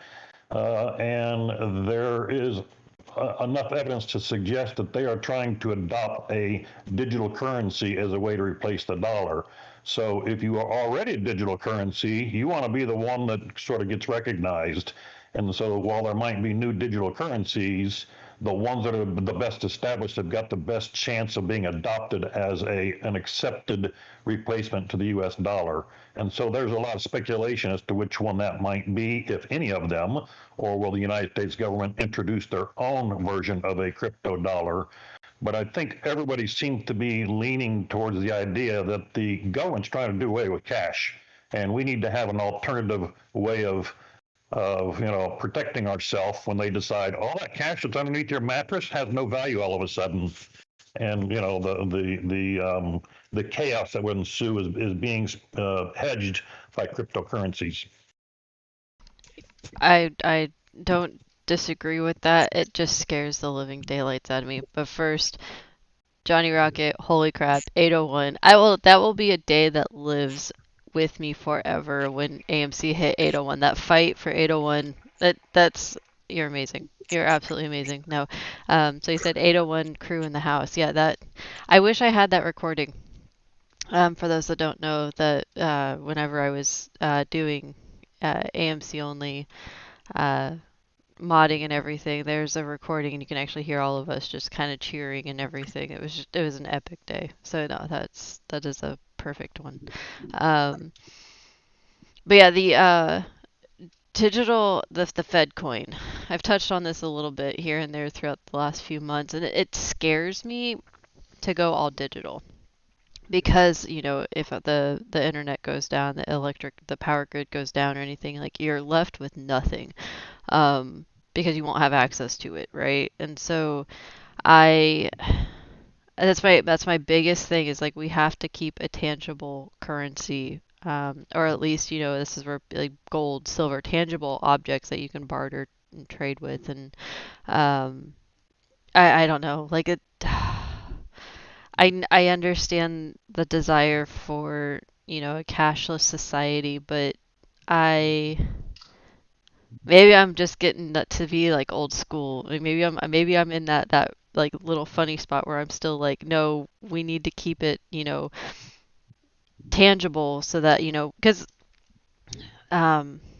Speaker 6: and there is enough evidence to suggest that they are trying to adopt a digital currency as a way to replace the dollar. So if you are already a digital currency, you want to be the one that sort of gets recognized. And so while there might be new digital currencies, the ones that are the best established have got the best chance of being adopted as an accepted replacement to the US dollar. And so there's a lot of speculation as to which one that might be, if any of them, or will the United States government introduce their own version of a crypto dollar? But I think everybody seems to be leaning towards the idea that the government's trying to do away with cash, and we need to have an alternative way of protecting ourselves when they decide all that cash that's underneath your mattress has no value all of a sudden, and the chaos that would ensue is being hedged by cryptocurrencies.
Speaker 2: I don't disagree with that. It just scares the living daylights out of me. But first, Johnny Rocket, holy crap, 801. That will be a day that lives with me forever when AMC hit 801. That fight for 801, you're amazing. You're absolutely amazing. No. So you said 801 crew in the house. Yeah, I wish I had that recording. For those that don't know, that whenever I was doing AMC only modding and everything, there's a recording and you can actually hear all of us just kind of cheering and everything. It was an epic day. So no, that is a perfect one. But yeah, the digital, the Fed coin. I've touched on this a little bit here and there throughout the last few months, and it scares me to go all digital. Because, if the internet goes down, the power grid goes down or anything, like you're left with nothing, because you won't have access to it, right? And so that's my biggest thing is like we have to keep a tangible currency, or at least, this is where like gold, silver, tangible objects that you can barter and trade with. And I don't know, like it. I understand the desire for, a cashless society, but maybe I'm just getting to be like old school. Like maybe I'm in that like little funny spot where I'm still like, no, we need to keep it, tangible so that, because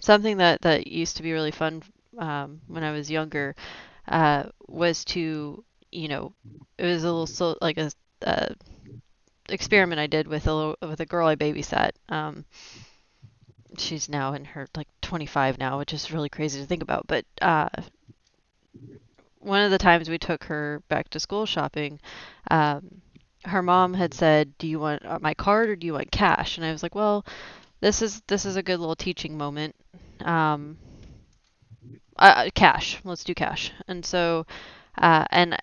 Speaker 2: something that used to be really fun when I was younger was to, it was a little like a experiment I did with a girl I babysat. She's now in her like 25 now, which is really crazy to think about. But one of the times we took her back to school shopping, her mom had said, "Do you want my card or do you want cash?" And I was like, "Well, this is a good little teaching moment. Cash. Let's do cash." And so, and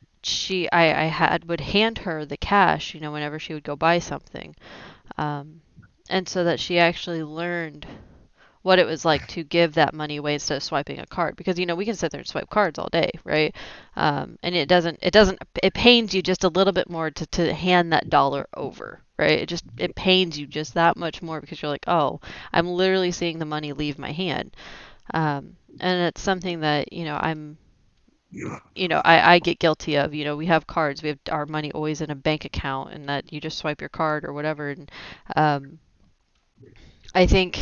Speaker 2: I would hand her the cash, whenever she would go buy something, and so that she actually learned what it was like to give that money away instead of swiping a card, because we can sit there and swipe cards all day, right? And it pains you just a little bit more to hand that dollar over, right? It pains you just that much more because you're like, oh, I'm literally seeing the money leave my hand, and it's something that I get guilty of. We have cards, we have our money always in a bank account, and that you just swipe your card or whatever. And I think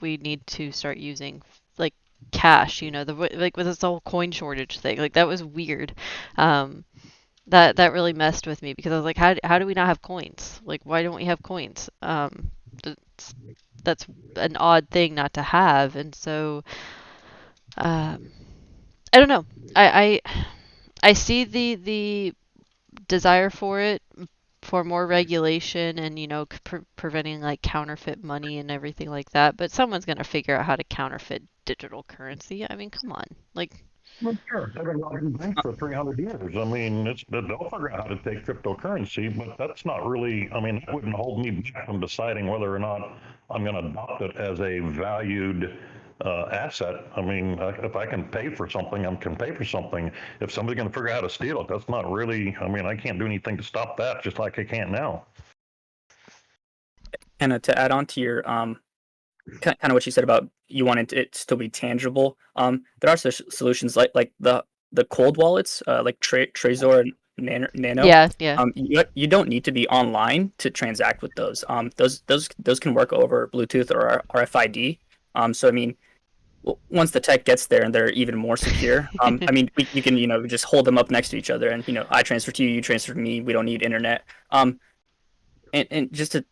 Speaker 2: we need to start using like cash. Like with this whole coin shortage thing, like that was weird. That really messed with me because I was like, how do we not have coins? Like, why don't we have coins? That's an odd thing not to have, and so. I don't know. I see the desire for it, for more regulation and preventing like counterfeit money and everything like that. But someone's gonna figure out how to counterfeit digital currency. I mean, come on, like.
Speaker 6: Well, sure. They've been robbing banks for 300 years. I mean, they'll figure out how to take cryptocurrency, but that's not really, I mean, that wouldn't hold me back from deciding whether or not I'm going to adopt it as a valued asset. I mean, if I can pay for something, I can pay for something. If somebody's going to figure out how to steal it, that's not really. I mean, I can't do anything to stop that, just like I can't now.
Speaker 3: And to add on to your kind of what you said about you wanted it to still be tangible. There are solutions like the cold wallets, like Trezor and Nano.
Speaker 2: Yeah, yeah.
Speaker 3: You don't need to be online to transact with those. Those can work over Bluetooth or RFID. So I mean, once the tech gets there and they're even more secure, I mean, you can just hold them up next to each other, and I transfer to you, you transfer to me. We don't need internet. And just to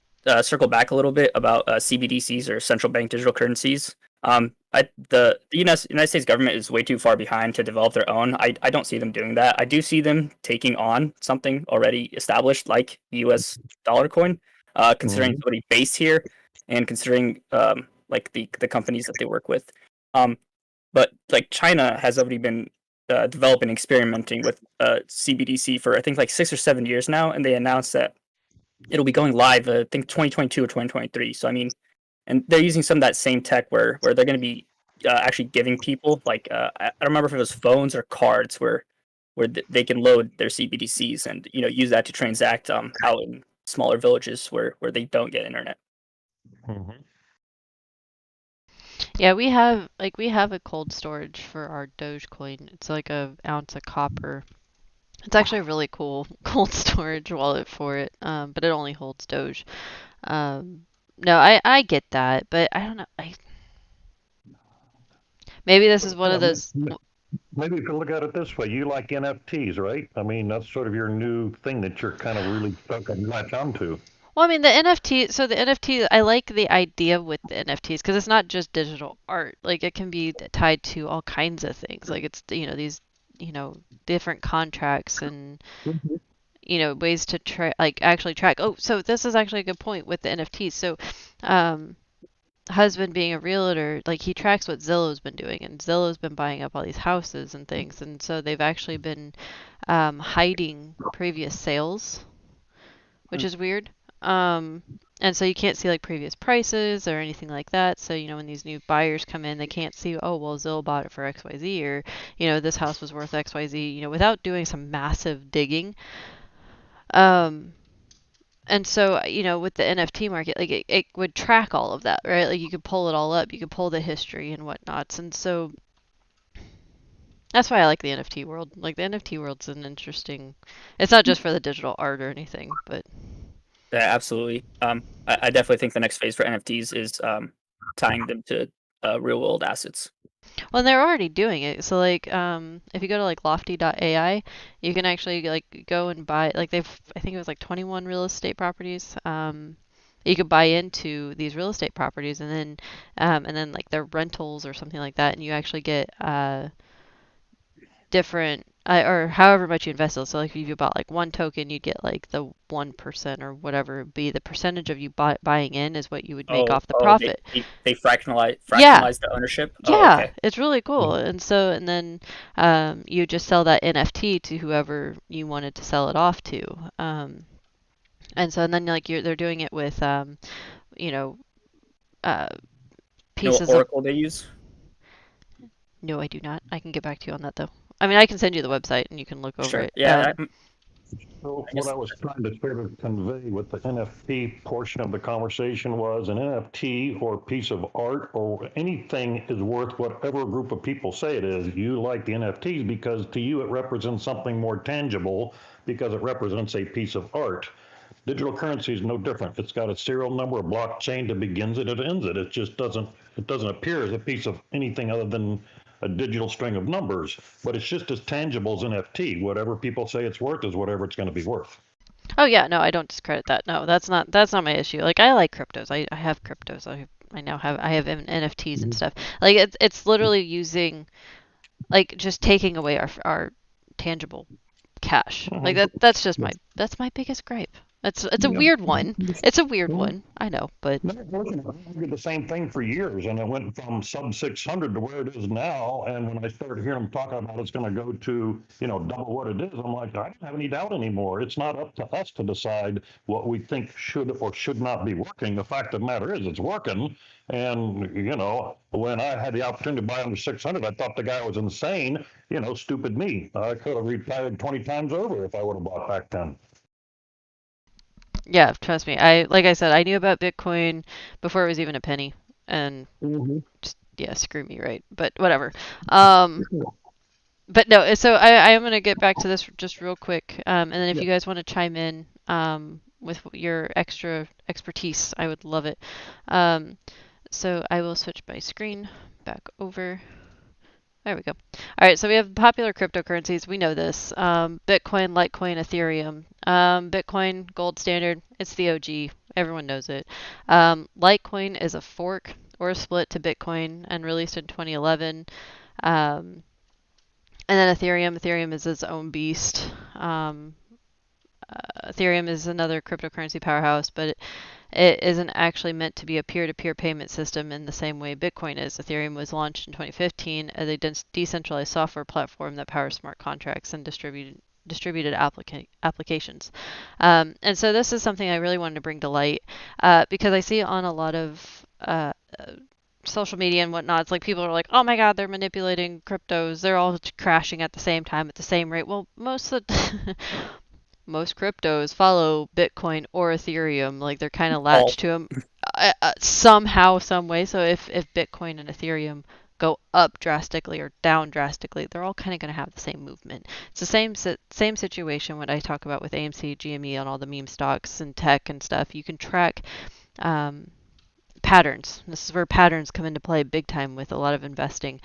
Speaker 3: circle back a little bit about CBDCs or central bank digital currencies. The United States government is way too far behind to develop their own. I don't see them doing that. I do see them taking on something already established like the US dollar coin, considering it's already based here and considering like the companies that they work with. But like China has already been developing, experimenting with CBDC for I think like 6 or 7 years now, and they announced that it'll be going live, I think 2022 or 2023. So I mean, and they're using some of that same tech where they're going to be actually giving people like I don't remember if it was phones or cards where they can load their CBDCs and use that to transact out in smaller villages where they don't get internet.
Speaker 6: Mm-hmm.
Speaker 2: Yeah, we have a cold storage for our Dogecoin. It's like an ounce of copper. It's actually a really cool cold storage wallet for it, but it only holds Doge. No, I get that, but I don't know. Maybe this is one of those.
Speaker 6: Maybe if you look at it this way, you like NFTs, right? I mean, that's sort of your new thing that you're kind of really stuck and latch onto.
Speaker 2: Well, I mean, the NFT, I like the idea with the NFTs because it's not just digital art. Like, it can be tied to all kinds of things. Like, it's, these, different contracts and, ways to actually track. Oh, so this is actually a good point with the NFTs. So, husband being a realtor, like, he tracks what Zillow's been doing, and Zillow's been buying up all these houses and things. And so they've actually been hiding previous sales, which is weird. And so you can't see like previous prices or anything like that. So, when these new buyers come in, they can't see, oh, well, Zillow bought it for XYZ, or, this house was worth XYZ, without doing some massive digging. And so, with the NFT market, like it would track all of that, right? Like you could pull it all up, you could pull the history and whatnots. And so that's why I like the NFT world. Like the NFT world's an interesting, it's not just for the digital art or anything, but.
Speaker 3: Yeah, absolutely. I definitely think the next phase for NFTs is tying them to real world assets.
Speaker 2: Well, they're already doing it. So like, if you go to like lofty.ai, you can actually like go and buy, like I think it was like 21 real estate properties. You could buy into these real estate properties and then like their rentals or something like that, and you actually get different or however much you invest in. So like if you bought like one token, you'd get like the 1% or whatever it would be. The percentage of you buying in is what you would make off the profit.
Speaker 3: They fractionalize the ownership.
Speaker 2: Yeah,
Speaker 3: Okay.
Speaker 2: it's really cool. And then you just sell that NFT to whoever you wanted to sell it off to. And then like they're doing it with pieces
Speaker 3: of Oracle they use.
Speaker 2: No, I do not. I can get back to you on that though. I mean, I can send you the website and you can look over it.
Speaker 3: Yeah.
Speaker 6: So what I was trying to sort of convey with the NFT portion of the conversation was an NFT or piece of art or anything is worth whatever a group of people say it is. You like the NFTs because to you it represents something more tangible because it represents a piece of art. Digital currency is no different. It's got a serial number, a blockchain that begins it and ends it. It just doesn't appear as a piece of anything other than a digital string of numbers, but it's just as tangible as an NFT. Whatever people say it's worth is whatever it's going to be worth.
Speaker 2: Oh yeah, no, I don't discredit that. No, that's not my issue. Like I like cryptos. I have cryptos. I have NFTs and stuff. Like it's literally using, like just taking away our tangible cash. Like that's my biggest gripe. It's a
Speaker 6: Yeah.
Speaker 2: weird one. It's a weird one. I know, but
Speaker 6: No, listen, I did the same thing for years, and it went from sub 600 to where it is now. And when I started hearing them talking about it's going to go to, double what it is, I'm like, I don't have any doubt anymore. It's not up to us to decide what we think should or should not be working. The fact of the matter is, it's working. And, when I had the opportunity to buy under 600, I thought the guy was insane. Stupid me. I could have retired 20 times over if I would have bought back then.
Speaker 2: yeah, trust me. Like I said, I knew about Bitcoin before it was even a penny, and just, yeah, screw me, right? But whatever. But no, so I am gonna get back to this just real quick, and then if you guys want to chime in with your extra expertise, I would love it. So I will switch my screen back over. There we go. All right, so we have popular cryptocurrencies. We know this. Bitcoin, Litecoin, Ethereum. Bitcoin, gold standard. It's the OG. Everyone knows it. Litecoin is a fork or a split to Bitcoin and released in 2011. And then Ethereum. Ethereum is its own beast. Ethereum is another cryptocurrency powerhouse, but it isn't actually meant to be a peer-to-peer payment system in the same way Bitcoin is. Ethereum was launched in 2015 as a decentralized software platform that powers smart contracts and distributed applications. And so this is something I really wanted to bring to light because I see on a lot of social media and whatnot, it's like people are like, oh my God, they're manipulating cryptos. They're all crashing at the same time at the same rate. Well, most cryptos follow Bitcoin or Ethereum. Like they're kind of latched to them somehow, some way. So if Bitcoin and Ethereum go up drastically or down drastically, they're all kind of going to have the same movement. It's the same situation when I talk about with AMC, GME, and all the meme stocks and tech and stuff. You can track patterns. This is where patterns come into play big time with a lot of investing.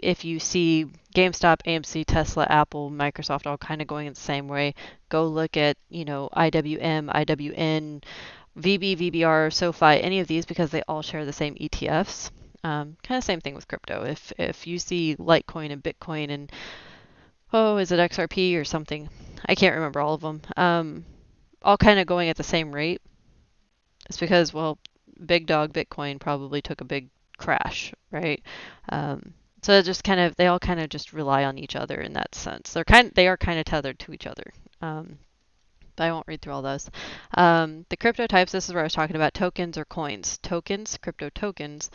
Speaker 2: If you see GameStop, AMC, Tesla, Apple, Microsoft all kind of going in the same way, go look at, IWM, IWN, VB, VBR, SoFi, any of these because they all share the same ETFs. Kind of same thing with crypto. If you see Litecoin and Bitcoin and, is it XRP or something? I can't remember all of them. All kind of going at the same rate. It's because, big dog Bitcoin probably took a big crash, right? So it just they all kind of just rely on each other in that sense. They are kind of tethered to each other. But I won't read through all those. The crypto types, this is where I was talking about tokens or coins. Tokens, crypto tokens,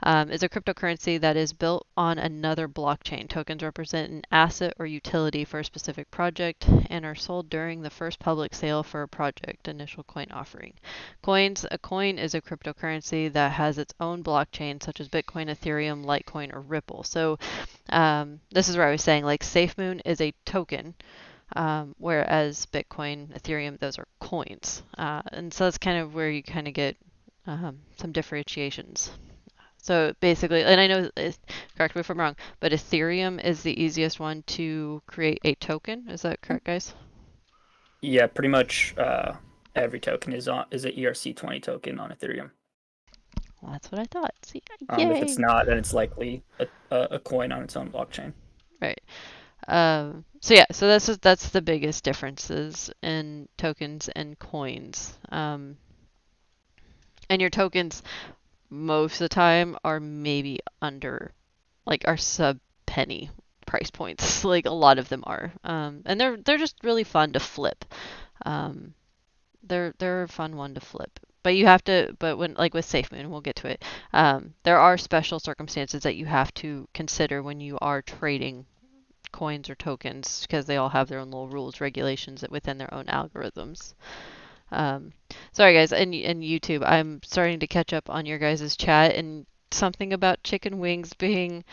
Speaker 2: is a cryptocurrency that is built on another blockchain. Tokens represent an asset or utility for a specific project and are sold during the first public sale for a project, initial coin offering. Coins, a coin is a cryptocurrency that has its own blockchain, such as Bitcoin, Ethereum, Litecoin, or Ripple. So this is where I was saying, like SafeMoon is a token. Whereas Bitcoin, Ethereum, those are coins. And so that's kind of where you kind of get some differentiations. So basically, and I know, correct me if I'm wrong, but Ethereum is the easiest one to create a token. Is that correct, guys?
Speaker 3: Yeah, pretty much every token is an ERC20 token on Ethereum.
Speaker 2: Well, that's what I thought. See,
Speaker 3: If it's not, then it's likely a coin on its own blockchain.
Speaker 2: Right. So that's the biggest differences in tokens and coins. And your tokens most of the time are maybe under, like, are sub penny price points. Like a lot of them are. And they're just really fun to flip. They're a fun one to flip. But you have to, when, like with SafeMoon, we'll get to it. There are special circumstances that you have to consider when you are trading coins or tokens because they all have their own little rules, regulations within their own algorithms. Sorry guys, and YouTube, I'm starting to catch up on your guys' chat and something about chicken wings being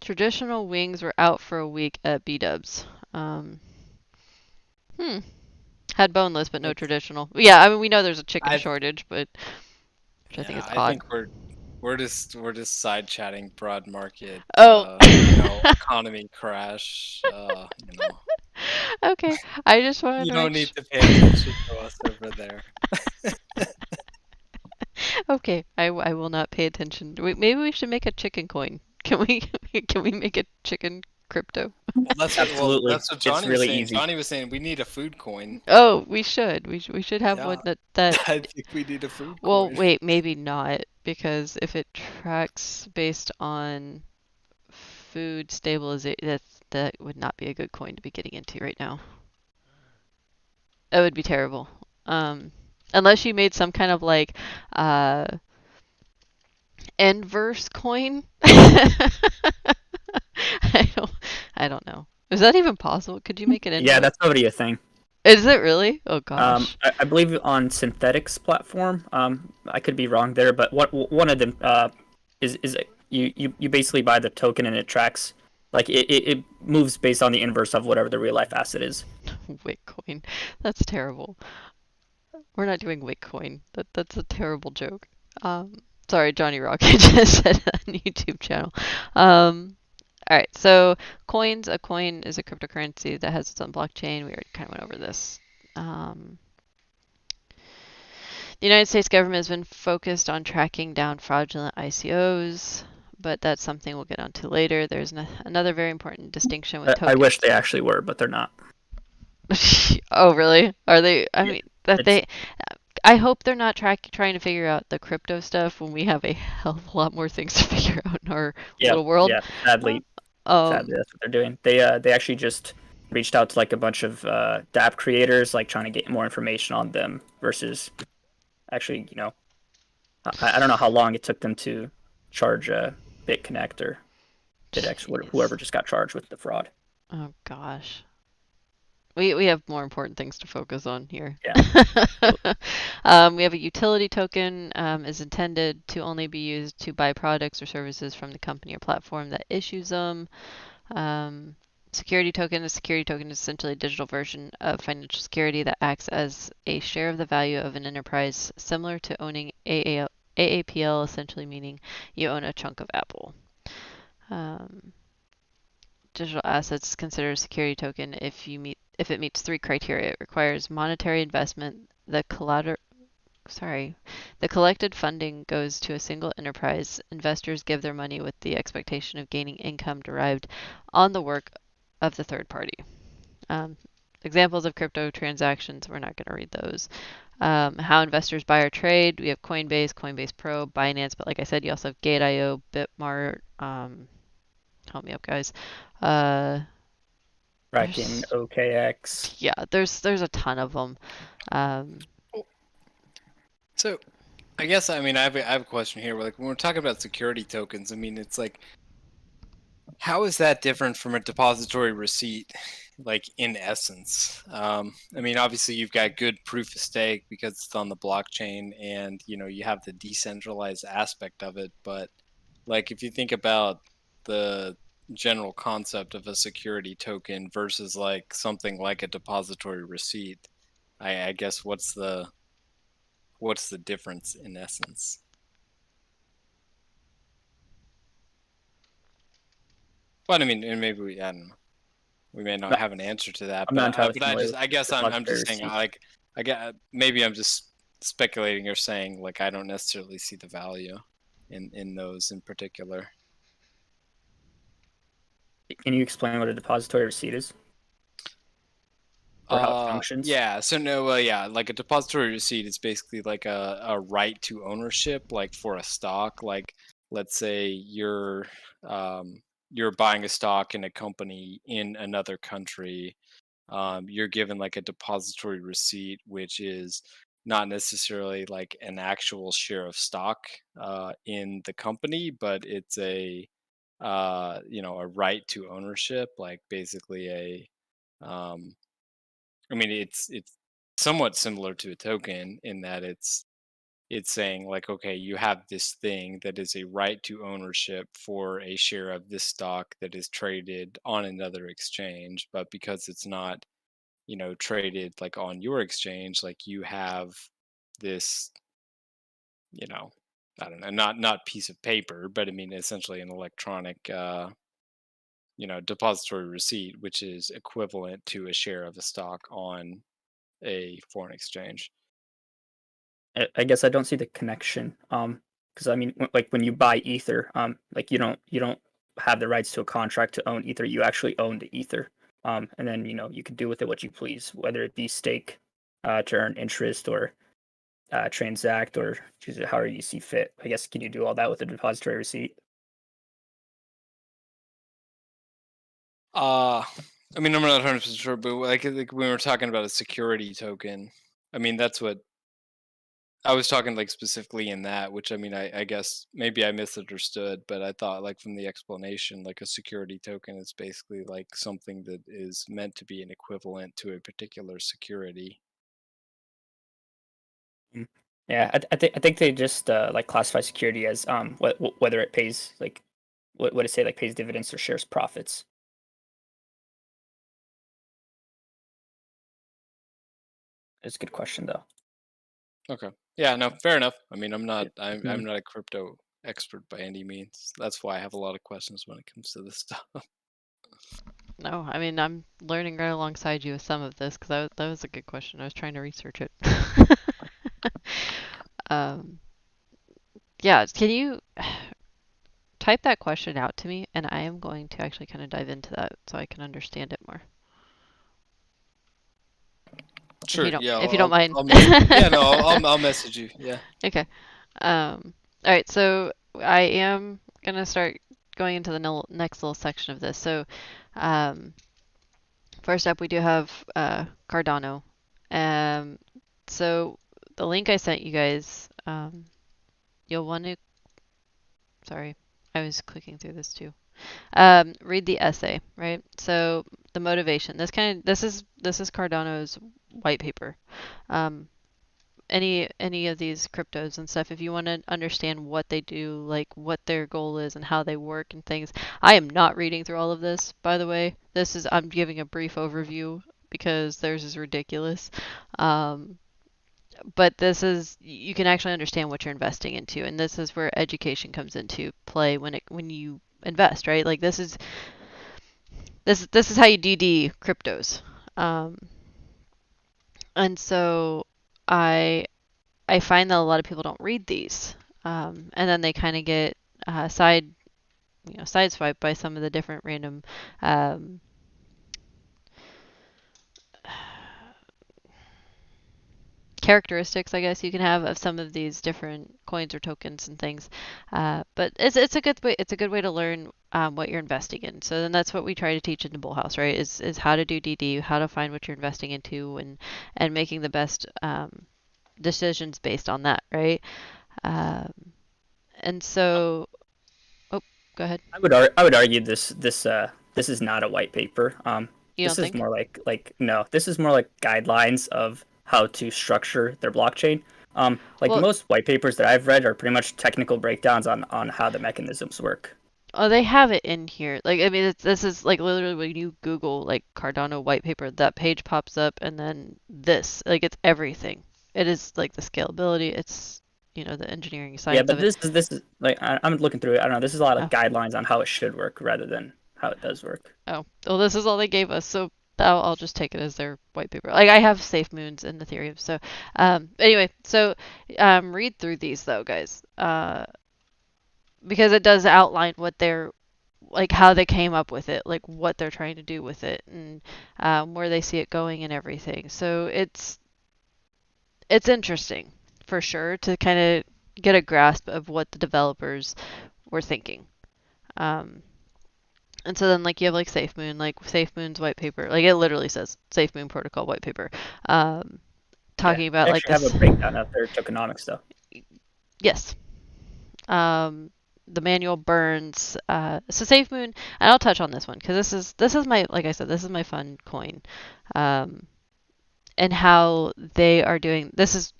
Speaker 2: traditional wings were out for a week at B-dubs. Had boneless but no traditional. Yeah, I mean we know there's a chicken shortage, but which I think is odd.
Speaker 4: I think we're just side chatting broad market. Economy crash.
Speaker 2: Okay, I just wanted.
Speaker 4: You don't need to pay attention to us over there.
Speaker 2: Okay, I will not pay attention. Maybe we should make a chicken coin. Can we make a chicken crypto.
Speaker 4: Well,
Speaker 3: Absolutely.
Speaker 4: that's what
Speaker 3: It's
Speaker 4: Johnny was
Speaker 3: really
Speaker 4: saying.
Speaker 3: easy.
Speaker 4: Johnny was saying we need a food coin.
Speaker 2: Oh, we should have
Speaker 4: Yeah.
Speaker 2: one that
Speaker 4: I think we need a food
Speaker 2: well,
Speaker 4: coin.
Speaker 2: wait, maybe not, because if it tracks based on food stabilization, that would not be a good coin to be getting into right now. That would be terrible. Unless you made some kind of like inverse coin. I don't know. Is that even possible? Could you make an inverse?
Speaker 3: Yeah, that's already a thing.
Speaker 2: Is it really? Oh gosh.
Speaker 3: I believe on Synthetics platform. I could be wrong there, but one of them is you basically buy the token and it tracks, like it moves based on the inverse of whatever the real life asset is.
Speaker 2: Witcoin. That's terrible. We're not doing Witcoin. That's a terrible joke. Sorry, Johnny Rocket just said on YouTube channel. All right, so coins. A coin is a cryptocurrency that has its own blockchain. We already kind of went over this. The United States government has been focused on tracking down fraudulent ICOs, but that's something we'll get onto later. There's another very important distinction with tokens.
Speaker 3: I wish they actually were, but they're not.
Speaker 2: Oh, really? Are they? I
Speaker 3: Yeah,
Speaker 2: mean, that they. I hope they're not trying to figure out the crypto stuff when we have a hell of a lot more things to figure out in our little world.
Speaker 3: Yeah, sadly, that's what they're doing. They actually just reached out to like a bunch of dApp creators, like trying to get more information on them versus actually, I don't know how long it took them to charge BitConnect or BitX, whoever just got charged with the fraud.
Speaker 2: Oh gosh. We have more important things to focus on here.
Speaker 3: Yeah.
Speaker 2: We have a utility token is intended to only be used to buy products or services from the company or platform that issues them. Security token. A security token is essentially a digital version of financial security that acts as a share of the value of an enterprise, similar to owning AAPL, essentially meaning you own a chunk of Apple. Digital assets is considered a security token if it meets 3 criteria. It requires monetary investment. The collected funding goes to a single enterprise. Investors give their money with the expectation of gaining income derived on the work of the third party. Examples of crypto transactions, we're not going to read those. How investors buy or trade, we have Coinbase, Coinbase Pro, Binance, but like I said, you also have Gate.io, Bitmart, help me up, guys.
Speaker 3: Kraken, OKX.
Speaker 2: Yeah, there's a ton of them.
Speaker 4: So, I guess I have a question here. Like when we're talking about security tokens, I mean it's like, how is that different from a depository receipt? Like in essence, I mean obviously you've got good proof of stake because it's on the blockchain, and you have the decentralized aspect of it. But like if you think about the general concept of a security token versus like something like a depository receipt, I guess what's the difference in essence? But I mean, and maybe I don't know. We may not have an answer to that,
Speaker 3: I'm not entirely
Speaker 4: but I
Speaker 3: familiar
Speaker 4: guess
Speaker 3: with
Speaker 4: I'm just
Speaker 3: depository
Speaker 4: saying maybe I'm just speculating or saying like I don't necessarily see the value in those in particular.
Speaker 3: Can you explain what a depository receipt is? Or how it functions?
Speaker 4: Yeah. So like a depository receipt is basically like a right to ownership, like for a stock. Like let's say you're buying a stock in a company in another country. You're given like a depository receipt, which is not necessarily like an actual share of stock in the company, but it's a a right to ownership, like basically I mean, it's somewhat similar to a token in that it's saying like, okay, you have this thing that is a right to ownership for a share of this stock that is traded on another exchange, but because it's not, traded like on your exchange, like you have this, I don't know, not piece of paper, but I mean essentially an electronic depository receipt, which is equivalent to a share of a stock on a foreign exchange.
Speaker 3: I guess I don't see the connection. Because I mean, like when you buy Ether, like you don't have the rights to a contract to own Ether, you actually own the Ether. And then, you can do with it what you please, whether it be stake to earn interest or transact or choose it however you see fit. I guess, can you do all that with a depository receipt?
Speaker 4: I mean, I'm not 100% sure, but like when we were talking about a security token, I mean, that's what I was talking like specifically in that, which I mean, I guess maybe I misunderstood, but I thought like from the explanation, like a security token is basically like something that is meant to be an equivalent to a particular security.
Speaker 3: Yeah, I think they just like classify security as whether it pays like what it say, like pays dividends or shares profits. It's a good question though.
Speaker 4: Okay. Yeah, no, fair enough. I mean, I'm not
Speaker 3: Mhm.
Speaker 4: I'm not a crypto expert by any means. That's why I have a lot of questions when it comes to this stuff.
Speaker 2: No, I mean, I'm learning right alongside you with some of this because that was a good question. I was trying to research it. Um, yeah, can you type that question out to me? And I am going to actually kind of dive into that so I can understand it more.
Speaker 4: Sure. Yeah,
Speaker 2: If you don't mind.
Speaker 4: I'll message. Yeah, no, I'll message you. Yeah.
Speaker 2: Okay. All right, so I am gonna start going into the next little section of this. So, first up, we do have Cardano. So the link I sent you guys, you'll want to. Sorry, I was clicking through this too. Read the essay, right? So the motivation. This is Cardano's white paper. Any of these cryptos and stuff, if you want to understand what they do, like what their goal is and how they work and things. I am not reading through all of this, by the way. I'm giving a brief overview because theirs is ridiculous. But you can actually understand what you're investing into, and this is where education comes into play when you invest, right? Like this is how you DD cryptos. And so I find that a lot of people don't read these, and then they kind of get sideswiped by some of the different random characteristics, I guess you can have of some of these different coins or tokens and things. But it's a good way. It's a good way to learn what you're investing in. So then that's what we try to teach in the BullHouse, right? Is how to do DD, how to find what you're investing into, and making the best decisions based on that, right? And so, oh, go ahead.
Speaker 3: I would argue this is not a white paper.
Speaker 2: You don't
Speaker 3: This is
Speaker 2: think?
Speaker 3: more like no, this is more like guidelines of how to structure their blockchain. Like
Speaker 2: Well,
Speaker 3: most white papers that I've read are pretty much technical breakdowns on how the mechanisms work.
Speaker 2: oh, they have it in here. Like, I mean, this is like literally when you Google like Cardano white paper, that page pops up, and then this, like, it's everything. It is like the scalability. It's the engineering
Speaker 3: Yeah,
Speaker 2: science
Speaker 3: but
Speaker 2: of it.
Speaker 3: this is like I'm looking through it. I don't know. This is a lot of
Speaker 2: Oh,
Speaker 3: guidelines on how it should work rather than how it does work.
Speaker 2: oh, well, this is all they gave us, so I'll just take it as their white paper. Like I have safe moons and Ethereum, so anyway, so read through these though, guys, because it does outline what they're like how they came up with it, like what they're trying to do with it, and where they see it going and everything. So it's interesting for sure to kind of get a grasp of what the developers were thinking. Um, and so then like you have like SafeMoon, like SafeMoon's white paper, like it literally says SafeMoon protocol white paper,
Speaker 3: Yeah,
Speaker 2: talking about
Speaker 3: they
Speaker 2: like
Speaker 3: actually have a
Speaker 2: this.
Speaker 3: breakdown of their tokenomics though.
Speaker 2: Yes. The manual burns. So SafeMoon, and I'll touch on this one because this is my, like I said, this is my fun coin, and how they are doing. This is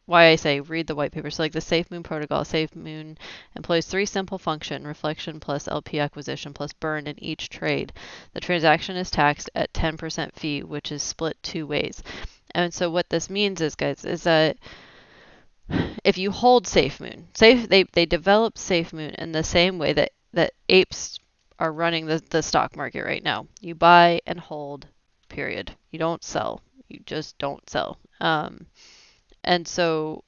Speaker 2: why I say read the white paper. So like the SafeMoon protocol, SafeMoon employs three simple function: reflection plus LP acquisition plus burn in each trade. The transaction is taxed at 10% fee, which is split two ways. And so what this means is, guys, is that if you hold SafeMoon, they develop SafeMoon in the same way that apes are running the stock market right now. You buy and hold, period. You don't sell. You just don't sell. And so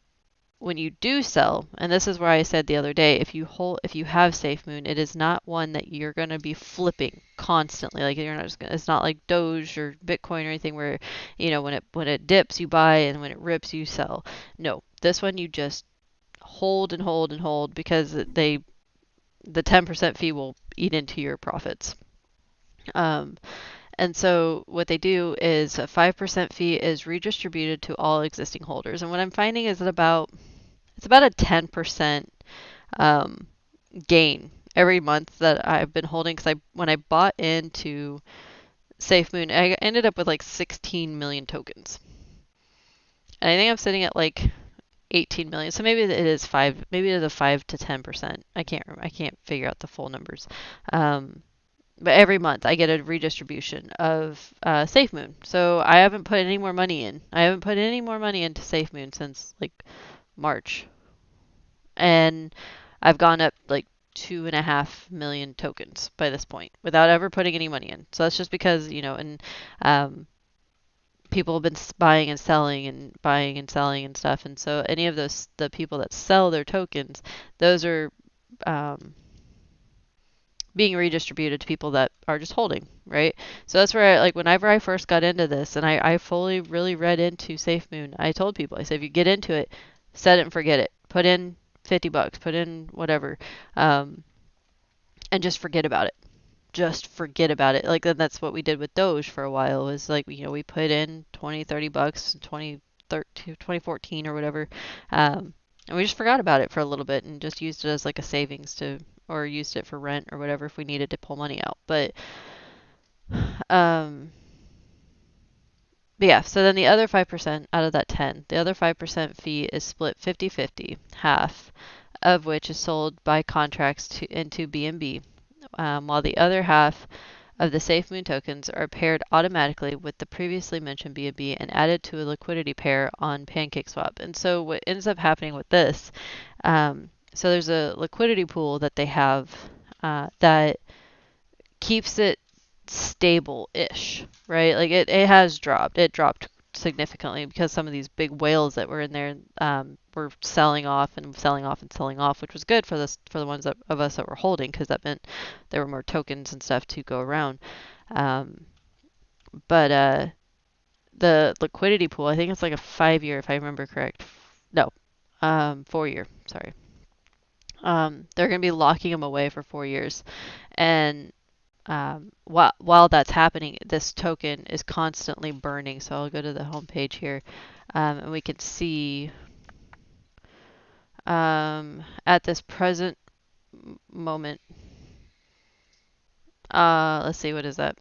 Speaker 2: when you do sell, and this is where I said the other day, if you have SafeMoon, it is not one that you're going to be flipping constantly. Like you're not just gonna, it's not like Doge or Bitcoin or anything where, when it dips you buy and when it rips you sell. No, this one you just hold and hold and hold because the 10% fee will eat into your profits. And so what they do is a 5% fee is redistributed to all existing holders. And what I'm finding is that it's about a 10% gain every month that I've been holding. Because when I bought into SafeMoon, I ended up with like 16 million tokens. And I think I'm sitting at like 18 million. So maybe it is maybe it is a 5 to 10%. I can't remember. I can't figure out the full numbers. But every month I get a redistribution of SafeMoon. So I haven't put any more money in. I haven't put any more money into SafeMoon since like March. And I've gone up like 2.5 million tokens by this point without ever putting any money in. So that's just because, and people have been buying and selling and stuff. And so any of the people that sell their tokens, those are being redistributed to people that are just holding, right? So that's where whenever I first got into this and I fully really read into SafeMoon, I told people, I said, if you get into it, set it and forget it. Put in $50, put in whatever, and just forget about it. Just forget about it. Like that's what we did with Doge for a while. Was like, we put in $20, $30, 2014 or whatever, and we just forgot about it for a little bit and just used it as like a savings or used it for rent or whatever if we needed to pull money out. But yeah, so then the other 5% out of that 10, the other 5% fee is split 50-50, half of which is sold by contracts into BNB, while the other half of the SafeMoon tokens are paired automatically with the previously mentioned BNB and added to a liquidity pair on PancakeSwap. And so what ends up happening with this, so there's a liquidity pool that they have that keeps it stable-ish, right? Like it has dropped. It dropped significantly because some of these big whales that were in there were selling off and selling off and selling off, which was good for the ones of us that were holding because that meant there were more tokens and stuff to go around. But the liquidity pool, I think it's like a 5-year, if I remember correct. No, 4-year. Sorry. They're going to be locking them away for 4 years, and while that's happening, this token is constantly burning. So I'll go to the home page here, and we can see at this present moment, let's see, what is that?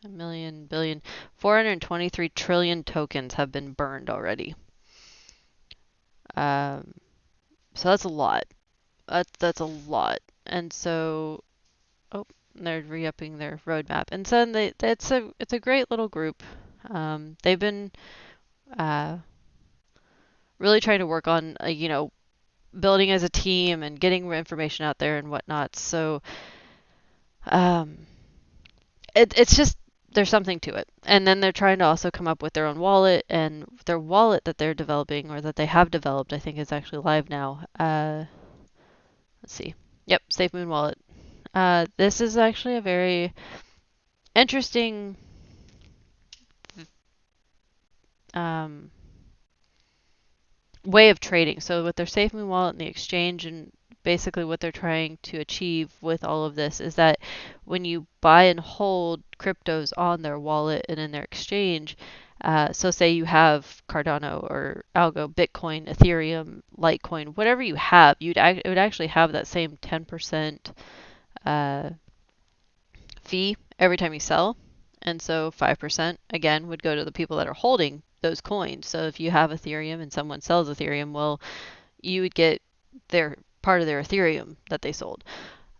Speaker 2: 423 trillion tokens have been burned already. So that's a lot. That's a lot. And so, they're re-upping their roadmap, and so it's a great little group. They've been really trying to work on building as a team and getting information out there and whatnot. So it's just there's something to it. And then they're trying to also come up with their own wallet, and their wallet that they're developing or that they have developed, I think is actually live now. Let's see. Yep, SafeMoon wallet. This is actually a very interesting way of trading. So with their SafeMoon wallet and the exchange, and basically what they're trying to achieve with all of this is that when you buy and hold cryptos on their wallet and in their exchange, so say you have Cardano or Algo, Bitcoin, Ethereum, Litecoin, whatever you have, it would actually have that same 10% fee every time you sell. And so 5% again would go to the people that are holding those coins. So if you have Ethereum and someone sells Ethereum, well, you would get their part of their Ethereum that they sold.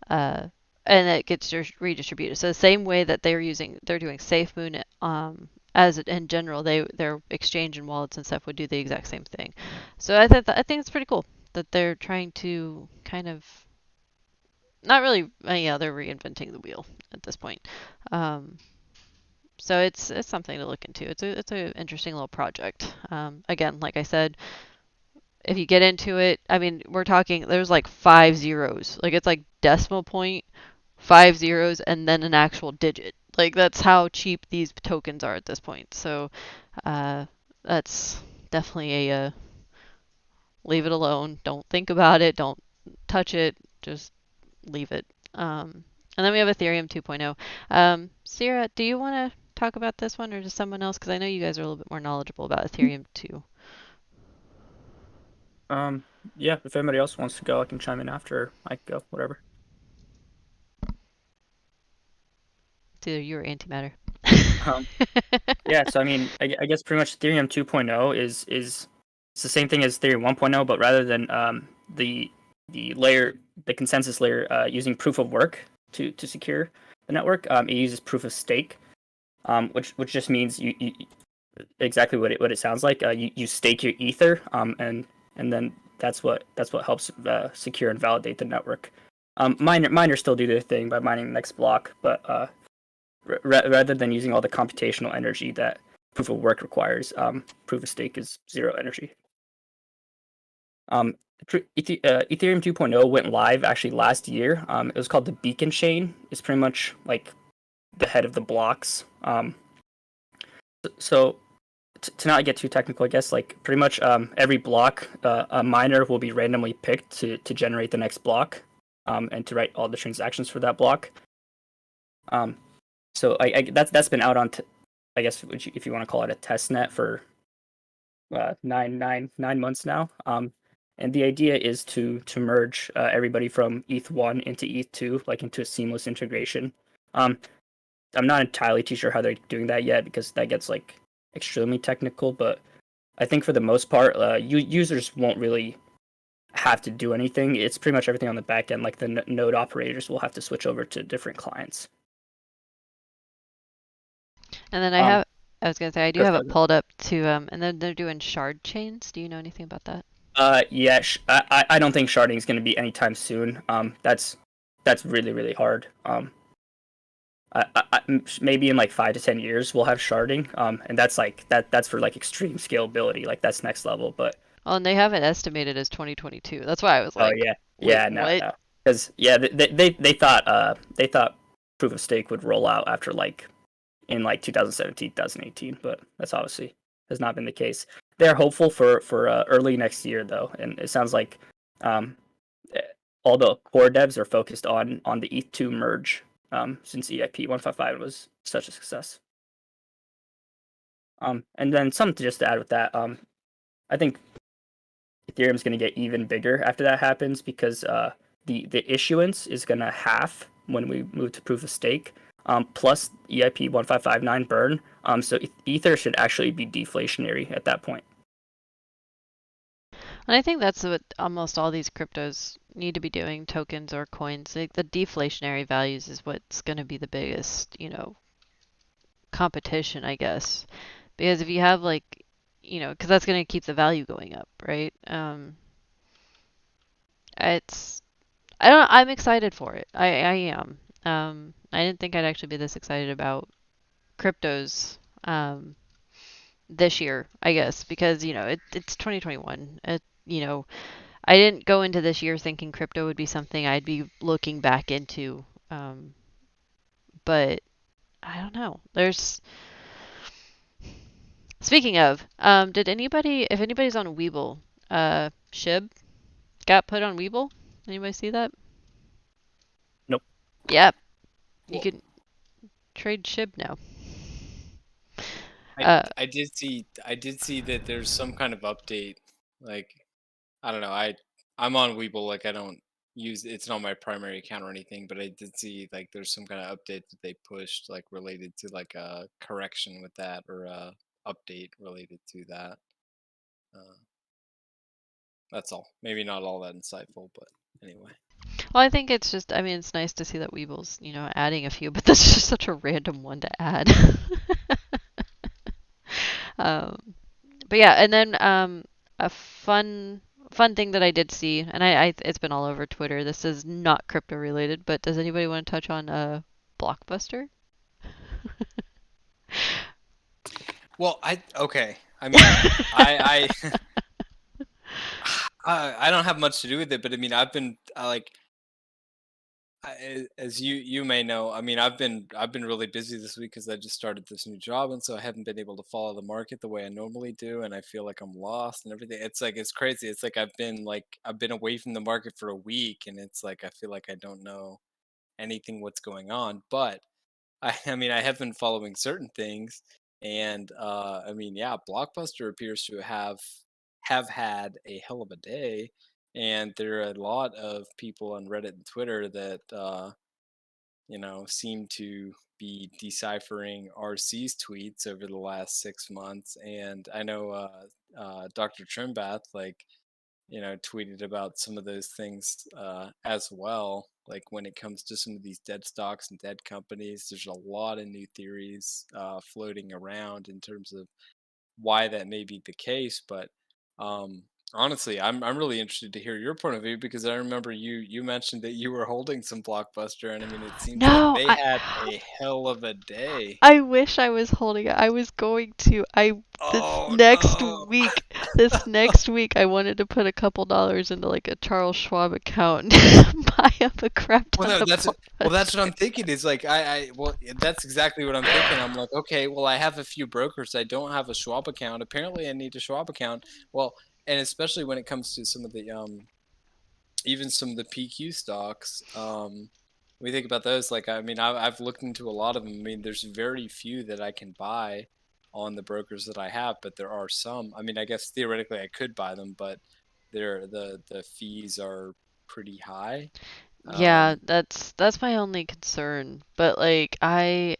Speaker 2: And it gets redistributed. So the same way that they're doing SafeMoon as in general, their exchange and wallets and stuff would do the exact same thing. So I think it's pretty cool that they're trying to kind of not really, they're reinventing the wheel at this point. So it's something to look into. It's an interesting little project. Again, like I said, if you get into it, I mean, we're talking, there's like 5 zeros. Like it's like decimal point, 5 zeros, and then an actual digit. Like that's how cheap these tokens are at this point. So that's definitely a leave it alone. Don't think about it. Don't touch it. Just leave it. And then we have Ethereum 2.0. Sierra, do you want to talk about this one or just someone else? Because I know you guys are a little bit more knowledgeable about Ethereum too.
Speaker 3: Yeah, if anybody else wants to go, I can chime in after. I can go, whatever.
Speaker 2: It's either you or antimatter.
Speaker 3: Um, yeah, so I mean, I guess pretty much Ethereum 2.0 is it's the same thing as Ethereum 1.0, but rather than the layer, the consensus layer, using proof of work to secure the network, it uses proof of stake, which just means you exactly what it sounds like. You stake your ether, and then that's what helps secure and validate the network. Miners still do their thing by mining the next block, but rather than using all the computational energy that proof of work requires, proof of stake is zero energy. Ethereum 2.0 went live actually last year. It was called the Beacon Chain. It's pretty much like the head of the blocks. So to not get too technical, I guess, like pretty much every block, a miner will be randomly picked to generate the next block, and to write all the transactions for that block. So that's been out on, I guess if you want to call it a test net for 9 months now. And the idea is to merge everybody from ETH1 into ETH2, like into a seamless integration. I'm not entirely too sure how they're doing that yet because that gets like extremely technical, but I think for the most part, users won't really have to do anything. It's pretty much everything on the back end, like the node operators will have to switch over to different clients.
Speaker 2: And then I was gonna say I do have it pulled up to and then they're doing shard chains. Do you know anything about that?
Speaker 3: Yeah, I don't think sharding is going to be anytime soon. That's really really hard. Maybe in like 5 to 10 years we'll have sharding. And that's like that's for like extreme scalability, like that's next level. But
Speaker 2: and they have it estimated as 2022. That's why I was like,
Speaker 3: no, because they thought proof of stake would roll out after like in like 2017, 2018, but that's obviously has not been the case. They're hopeful for early next year though, and it sounds like all the core devs are focused on the ETH2 merge, since EIP 155 was such a success. And then something just to add with that, I think Ethereum is going to get even bigger after that happens because the issuance is going to half when we move to proof of stake. Plus EIP 1559 burn. So Ether should actually be deflationary at that point.
Speaker 2: And I think that's what almost all these cryptos need to be doing, tokens or coins. Like the deflationary values is what's going to be the biggest, competition, I guess. Because if you have like, because that's going to keep the value going up, right? I'm excited for it. I am. I didn't think I'd actually be this excited about cryptos this year, I guess, because it's 2021. I didn't go into this year thinking crypto would be something I'd be looking back into, but I don't know. Speaking of, if anybody's on Webull, SHIB got put on Webull. Anybody see that?
Speaker 3: Nope.
Speaker 2: Yep. You can trade SHIB now.
Speaker 4: I did see that there's some kind of update. Like, I don't know. I'm on Webull. Like, I don't use it's not my primary account or anything, but I did see like there's some kind of update that they pushed, like related to like a correction with that or a update related to that. That's all. Maybe not all that insightful, but anyway.
Speaker 2: Well, I think it's just, it's nice to see that Webull's, adding a few, but that's just such a random one to add. But yeah, and then a fun thing that I did see, and it's been all over Twitter. This is not crypto related, but does anybody want to touch on Blockbuster?
Speaker 4: Well, okay. I mean, I I don't have much to do with it, but I mean, I've been as you may know, I mean, I've been really busy this week because I just started this new job, and so I haven't been able to follow the market the way I normally do, and I feel like I'm lost and everything. It's like it's crazy. It's like I've been away from the market for a week, and it's like I feel like I don't know anything what's going on. But I mean, I have been following certain things, and I mean, yeah, Blockbuster appears to have had a hell of a day, and there are a lot of people on Reddit and Twitter that seem to be deciphering RC's tweets over the last 6 months, and I know Dr. Trimbath tweeted about some of those things as well. Like when it comes to some of these dead stocks and dead companies, there's a lot of new theories floating around in terms of why that may be the case. But um, honestly, I'm really interested to hear your point of view because I remember you mentioned that you were holding some Blockbuster, and I mean, it seems like
Speaker 2: No,
Speaker 4: they had a hell of a day.
Speaker 2: I wish I was holding it. I was going to.
Speaker 4: Oh no!
Speaker 2: This next week, I wanted to put a couple dollars into like a Charles Schwab account and buy up a crap ton
Speaker 4: Well, no,
Speaker 2: of
Speaker 4: that's what I'm
Speaker 2: Blockbusters.
Speaker 4: thinking. Is like well, that's exactly what I'm thinking. I'm like, okay, well, I have a few brokers. I don't have a Schwab account. Apparently, I need a Schwab account. Well, and especially when it comes to some of the even some of the PQ stocks. We think about those. Like, I mean, I've looked into a lot of them. I mean, there's very few that I can buy on the brokers that I have, but there are some. I mean, I guess theoretically I could buy them, but the fees are pretty high.
Speaker 2: Yeah,
Speaker 4: Um,
Speaker 2: that's my only concern. But like I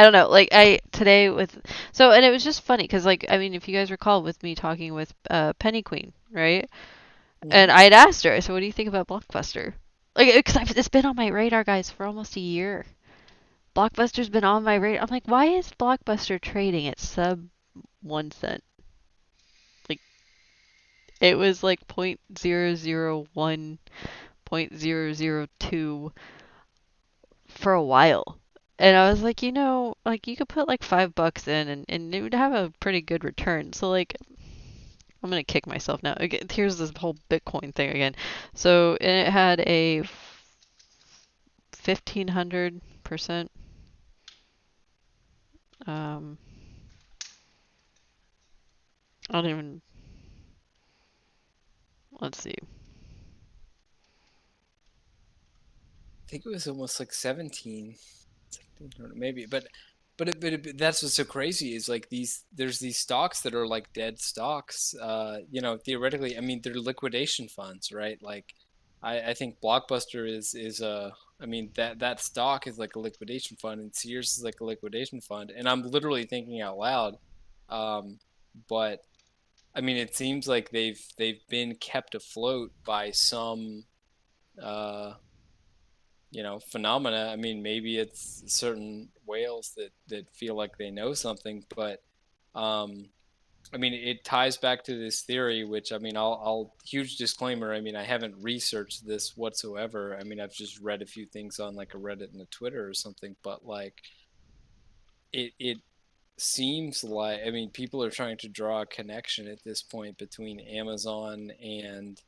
Speaker 2: don't know. Like I today with so and it was just funny because like I mean if you guys recall with me talking with Penny Queen, right? And
Speaker 4: mhm.
Speaker 2: I had asked her, I said, "What do you think about Blockbuster?" Like because it's been on my radar, guys, for almost a year. Blockbuster's been on my radar. I'm like, why is Blockbuster trading at sub 1 cent? Like it was like 0.001, 0.002 for a while. And I was like, like you could put like $5 in and it would have a pretty good return. So like I'm gonna kick myself now. Again, here's this whole Bitcoin thing again. So and it had a 1,500%. Um, I don't even. Let's see.
Speaker 4: I think it was almost like 1700 maybe, but that's what's so crazy is like there's these stocks that are like dead stocks. Theoretically, I mean they're liquidation funds, right? Like I think Blockbuster is a I mean that stock is like a liquidation fund, and Sears is like a liquidation fund, and I'm literally thinking out loud. Um, but I mean, it seems like they've been kept afloat by some uh phenomena. I mean, maybe it's certain whales that feel like they know something, but um, I mean, it ties back to this theory, which I mean, I'll huge disclaimer. I mean, I haven't researched this whatsoever. I mean, I've just read a few things on like a Reddit and a Twitter or something, but like it seems like I mean, people are trying to draw a connection at this point between Amazon and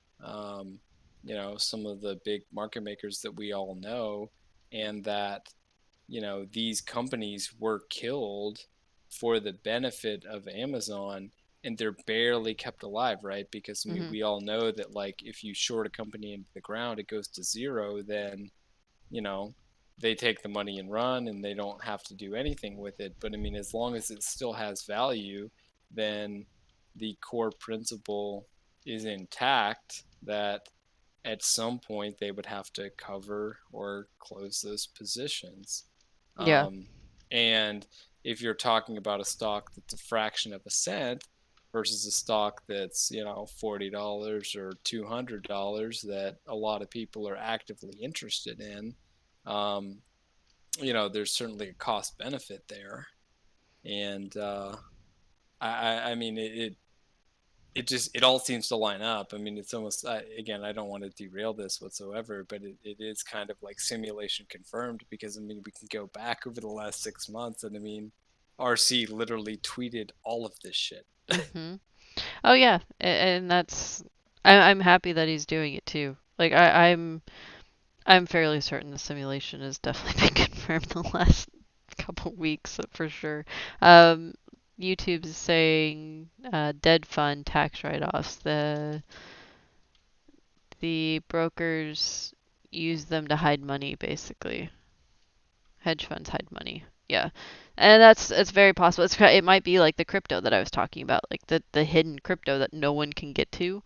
Speaker 4: some of the big market makers that we all know, and that these companies were killed for the benefit of Amazon, and they're barely kept alive, right? Because I mean,
Speaker 2: Hmm.
Speaker 4: we all know that like if you short a company into the ground, it goes to zero, then you know they take the money and run, and they don't have to do anything with it. But I mean, as long as it still has value, then the core principle is intact that at some point they would have to cover or close those positions.
Speaker 2: Yeah.
Speaker 4: Um, and if you're talking about a stock that's a fraction of a cent versus a stock that's, $40 or $200 that a lot of people are actively interested in, um, there's certainly a cost benefit there. And I mean, it all seems to line up. I mean, it's almost again, I don't want to derail this whatsoever, but it is kind of like simulation confirmed because I mean, we can go back over the last 6 months, and I mean, RC literally tweeted all of this shit.
Speaker 2: Hmm. Oh yeah, and that's I'm happy that he's doing it too. Like I'm fairly certain the simulation has definitely been confirmed the last couple weeks for sure. YouTube is saying dead fund tax write-offs. The brokers use them to hide money, basically. Hedge funds hide money. Yeah, and it's very possible. It might be like the crypto that I was talking about, like the hidden crypto that no one can get to.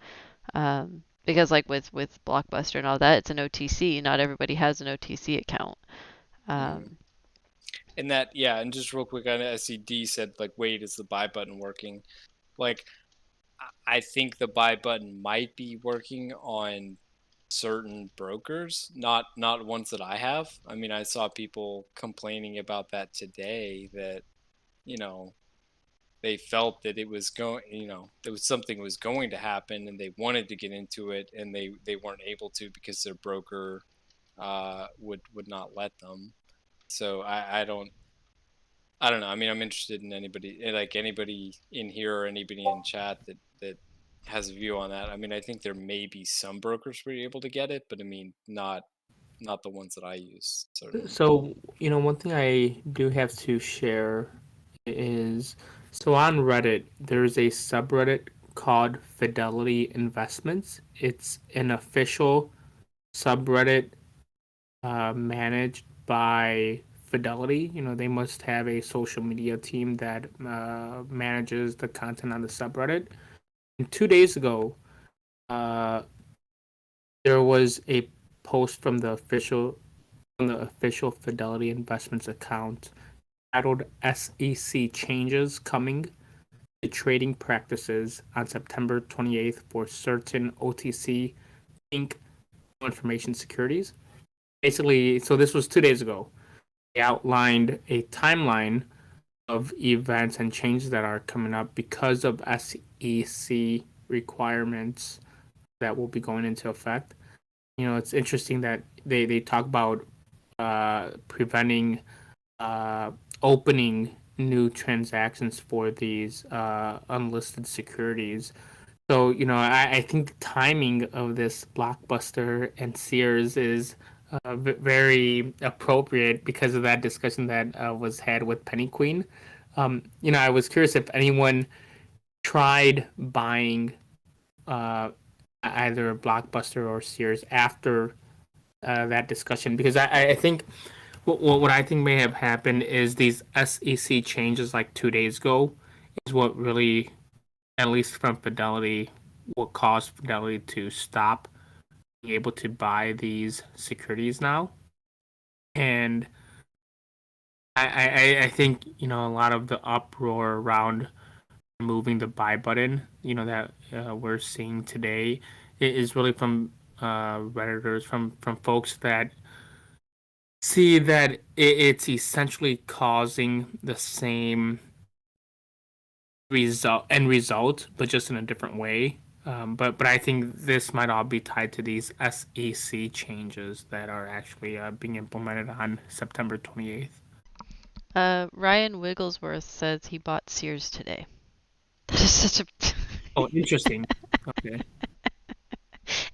Speaker 2: Because like with Blockbuster and all that, it's an OTC. Not everybody has an OTC account.
Speaker 4: And that, yeah, and just real quick on SED said, like, wait, is the buy button working? Like, I think the buy button might be working on certain brokers, not ones that I have. I mean, I saw people complaining about that today, that, you know, they felt that it was going, there was something was going to happen and they wanted to get into it and they weren't able to because their broker would not let them. So I don't know. I mean, I'm interested in anybody in here or anybody in chat that has a view on that. I mean, I think there may be some brokers where you're able to get it, but I mean, not the ones that I use. Certainly.
Speaker 5: So, one thing I do have to share is, so on Reddit, there's a subreddit called Fidelity Investments. It's an official subreddit managed by Fidelity. They must have a social media team that manages the content on the subreddit. And 2 days ago, there was a post from the official Fidelity Investments account titled "SEC Changes Coming to Trading Practices on September 28th for Certain OTC Inc. Information Securities." Basically, so this was 2 days ago. They outlined a timeline of events and changes that are coming up because of SEC requirements that will be going into effect. It's interesting that they talk about preventing opening new transactions for these unlisted securities. So, I think the timing of this Blockbuster and Sears is very appropriate because of that discussion that was had with Penny Queen. I was curious if anyone tried buying either Blockbuster or Sears after that discussion, because I think what I think may have happened is these SEC changes like 2 days ago is what really, at least from Fidelity, what caused Fidelity to stop being able to buy these securities now. And I think, a lot of the uproar around removing the buy button, that we're seeing today is really from Redditors, from folks that see that it's essentially causing the same result, but just in a different way. But I think this might all be tied to these SEC changes that are actually being implemented on September 28th.
Speaker 2: Ryan Wigglesworth says he bought Sears today. That is such a.
Speaker 5: Oh, interesting. Okay.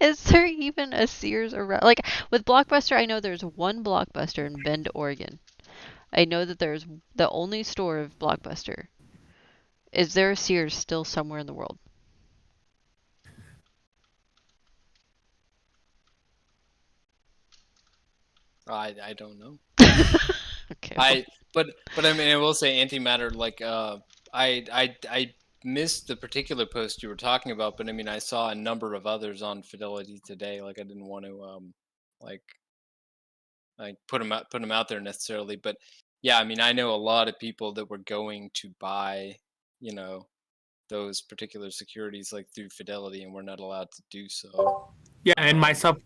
Speaker 2: Is there even a Sears around? Like with Blockbuster, I know there's one Blockbuster in Bend, Oregon. I know that there's the only store of Blockbuster. Is there a Sears still somewhere in the world?
Speaker 4: I don't know.
Speaker 2: Okay.
Speaker 4: But I mean, I will say antimatter. Like I missed the particular post you were talking about, but I mean, I saw a number of others on Fidelity today. Like I didn't want to like put them out there necessarily, but yeah, I mean, I know a lot of people that were going to buy, those particular securities like through Fidelity, and we're not allowed to do so.
Speaker 5: Yeah, and myself,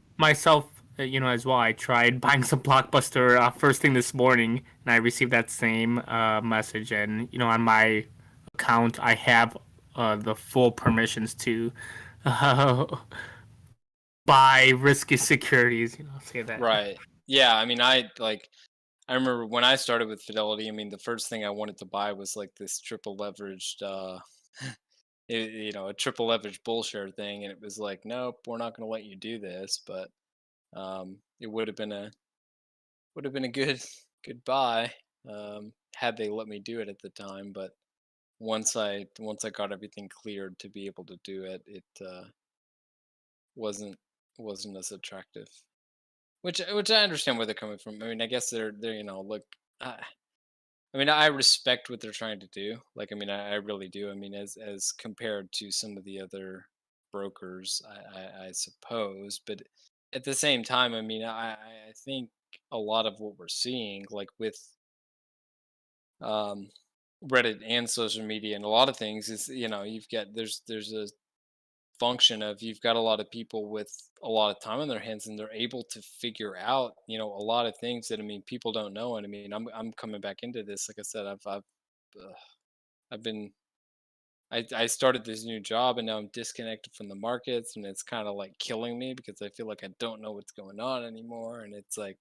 Speaker 5: as well. I tried buying some Blockbuster first thing this morning, and I received that same message. And on my account, I have the full permissions to buy risky securities. Say that.
Speaker 4: Right. Yeah. I mean, I remember when I started with Fidelity. I mean, the first thing I wanted to buy was like this triple leveraged a triple leverage bullshit thing, and it was like, nope, we're not going to let you do this. But it would have been a good buy, had they let me do it at the time. But once I got everything cleared to be able to do it, it wasn't wasn't as attractive. Which I understand where they're coming from. I mean, I guess they're look. I, I mean, I respect what they're trying to do. Like, I mean, I really do. I mean, as compared to some of the other brokers, I suppose. But at the same time, I mean, I think a lot of what we're seeing, like with um, Reddit and social media and a lot of things, is you've got there's a function of you've got a lot of people with a lot of time on their hands, and they're able to figure out a lot of things that, I mean, people don't know. And I mean, I'm coming back into this. Like I said, uh, I've been I started this new job, and now I'm disconnected from the markets, and it's kind of like killing me because I feel like I don't know what's going on anymore. And it's like,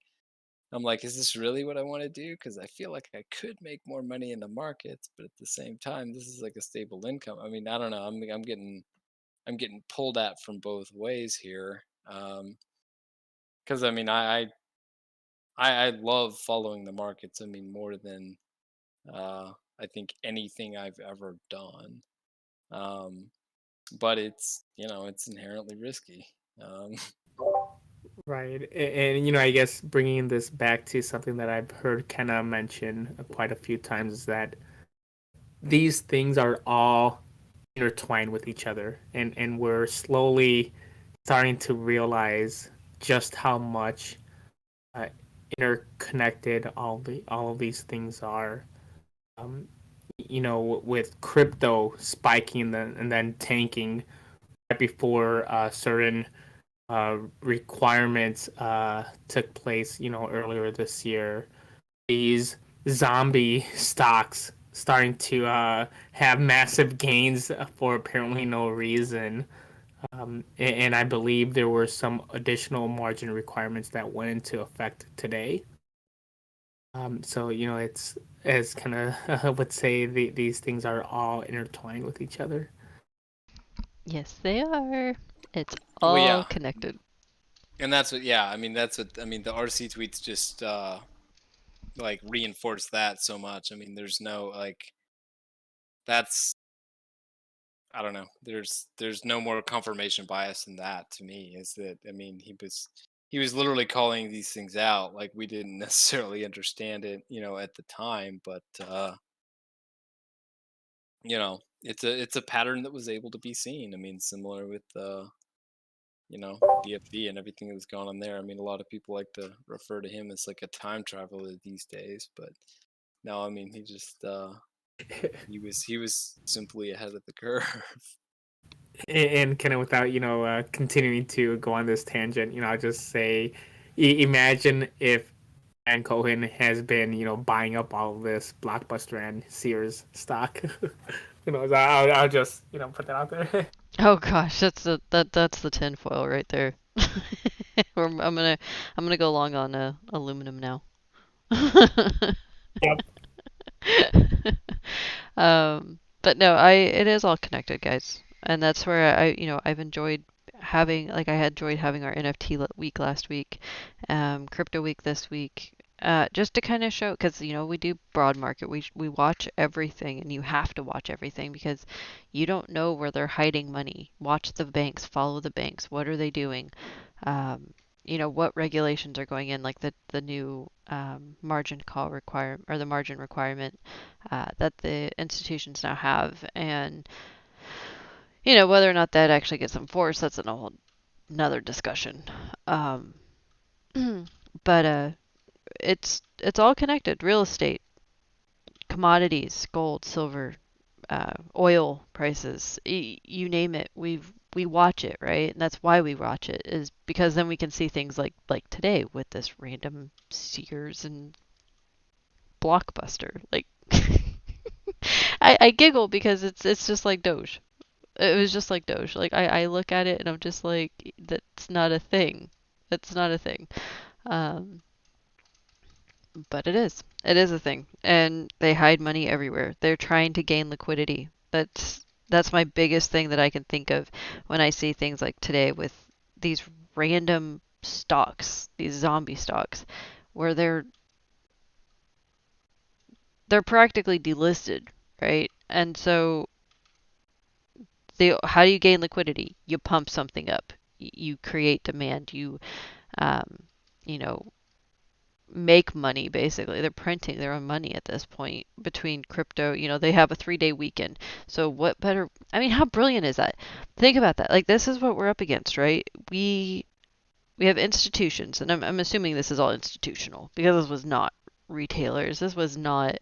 Speaker 4: I'm like, is this really what I want to do? Because I feel like I could make more money in the markets, but at the same time, this is like a stable income. I mean, I don't know. I'm getting pulled at from both ways here. Because I mean, I love following the markets. I mean, more than I think anything I've ever done. Um, but it's inherently risky. Um,
Speaker 5: Right. And I guess bringing this back to something that I've heard Kenna mention quite a few times is that these things are all intertwined with each other, and we're slowly starting to realize just how much uh, interconnected all of these things are. Um, with crypto spiking and then tanking right before certain requirements took place, earlier this year. These zombie stocks starting to have massive gains for apparently no reason. And I believe there were some additional margin requirements that went into effect today. So, it's as kind of I would say these things are all intertwined with each other.
Speaker 2: Yes, they are. It's
Speaker 4: well,
Speaker 2: all
Speaker 4: yeah,
Speaker 2: connected.
Speaker 4: and that's what. Yeah, I mean, that's what. I mean, the RC tweets just like reinforce that so much. I mean, there's no like that's I don't know. There's no more confirmation bias than that to me. Is that, I mean, he was literally calling these things out. Like, we didn't necessarily understand it, at the time, but it's a pattern that was able to be seen. I mean, similar with DFD and everything that was going on there. I mean, a lot of people like to refer to him as like a time traveler these days, but no, I mean, he was simply ahead of the curve.
Speaker 5: And kind of without continuing to go on this tangent, I'll just say, imagine if Dan Cohen has been buying up all of this Blockbuster and Sears stock. I'll just put that out there.
Speaker 2: Oh gosh, that's the tinfoil right there. I'm gonna go long on aluminum now.
Speaker 5: Yep.
Speaker 2: But no, it is all connected, guys, and that's where I've enjoyed having, like, I had enjoyed having our NFT week last week, crypto week this week, just to kind of show, because we do broad market, we watch everything, and you have to watch everything because you don't know where they're hiding money. Watch the banks, follow the banks. What are they doing? What regulations are going in, like the new margin call requirement, or the margin requirement that the institutions now have, and whether or not that actually gets enforced, that's another discussion. Um, but it's all connected. Real estate, commodities, gold, silver, oil prices, you name it. We watch it, right? And that's why we watch it, is because then we can see things like today with this random Sears and Blockbuster. Like, I giggle because it's just like Doge. It was just like Doge. Like, I look at it and I'm just like, that's not a thing. That's not a thing. Um, but it is. It is a thing. And they hide money everywhere. They're trying to gain liquidity. That's my biggest thing that I can think of when I see things like today with these random stocks, these zombie stocks, where they're practically delisted, right? And so how do you gain liquidity? You pump something up. You create demand. Um, you know, make money basically. They're printing their own money at this point between crypto. They have a 3-day weekend. So what better? I mean, how brilliant is that? Think about that. Like this is what we're up against, right? We have institutions, and I'm assuming this is all institutional because this was not retailers. This was not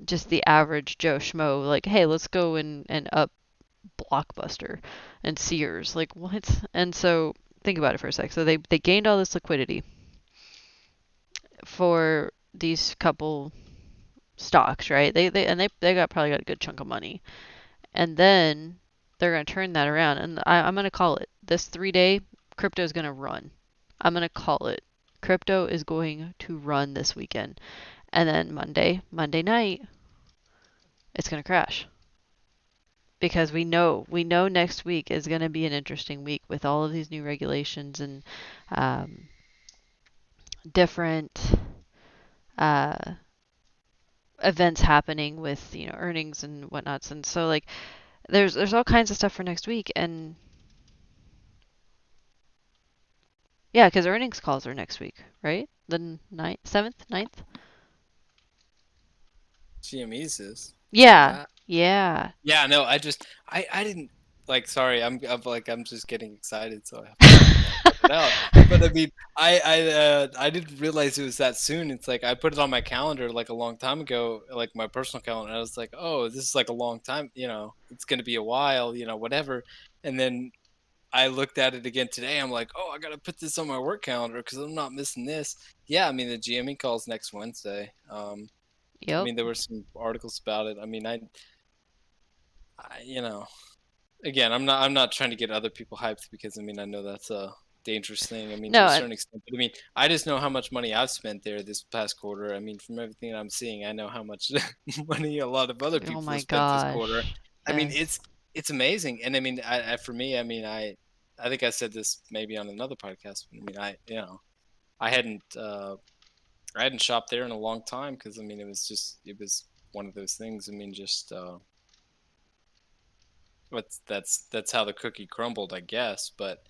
Speaker 2: just the average Joe Schmo. Like, hey, let's go and up Blockbuster and Sears. Like what? And so think about it for a sec. So they gained all this liquidity for these couple stocks, right? They probably got a good chunk of money. And then they're going to turn that around, and I'm going to call it. This 3-day crypto is going to run. I'm going to call it. Crypto is going to run this weekend. And then Monday night, it's going to crash. Because we know next week is going to be an interesting week with all of these new regulations and different events happening with earnings and whatnots. And so like there's all kinds of stuff for next week. And yeah, because earnings calls are next week, right? The 7th, 9th?
Speaker 4: CME's is.
Speaker 2: Yeah. Yeah.
Speaker 4: Yeah, no, I didn't sorry, I'm just getting excited, so I have to put it out. But I mean, I didn't realize it was that soon. It's like I put it on my calendar like a long time ago, like my personal calendar. And I was like, oh, this is like a long time, it's gonna be a while, whatever. And then I looked at it again today. I'm like, oh, I gotta put this on my work calendar because I'm not missing this. Yeah, I mean the GME call's next Wednesday. I
Speaker 2: Yep.
Speaker 4: mean there were some articles about it. I mean again, I'm not trying to get other people hyped because I mean I know that's a dangerous thing. I mean to a certain extent, but I mean I just know how much money I've spent there this past quarter. I mean from everything I'm seeing, I know how much money a lot of other people have spent this quarter. I mean it's amazing, and I mean for me, I mean I think I said this maybe on another podcast. But I mean I hadn't shopped there in a long time because I mean it was one of those things. I mean just. But that's how the cookie crumbled, I guess. But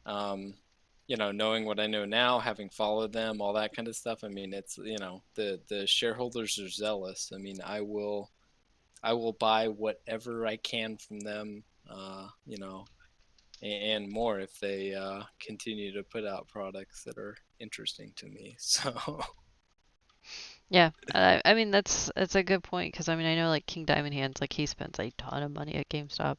Speaker 4: knowing what I know now, having followed them, all that kind of stuff. I mean, it's the shareholders are zealous. I mean, I will buy whatever I can from them, and more if they continue to put out products that are interesting to me. So.
Speaker 2: Yeah, I mean that's a good point because I mean I know like King Diamond Hands, like he spends a ton of money at GameStop.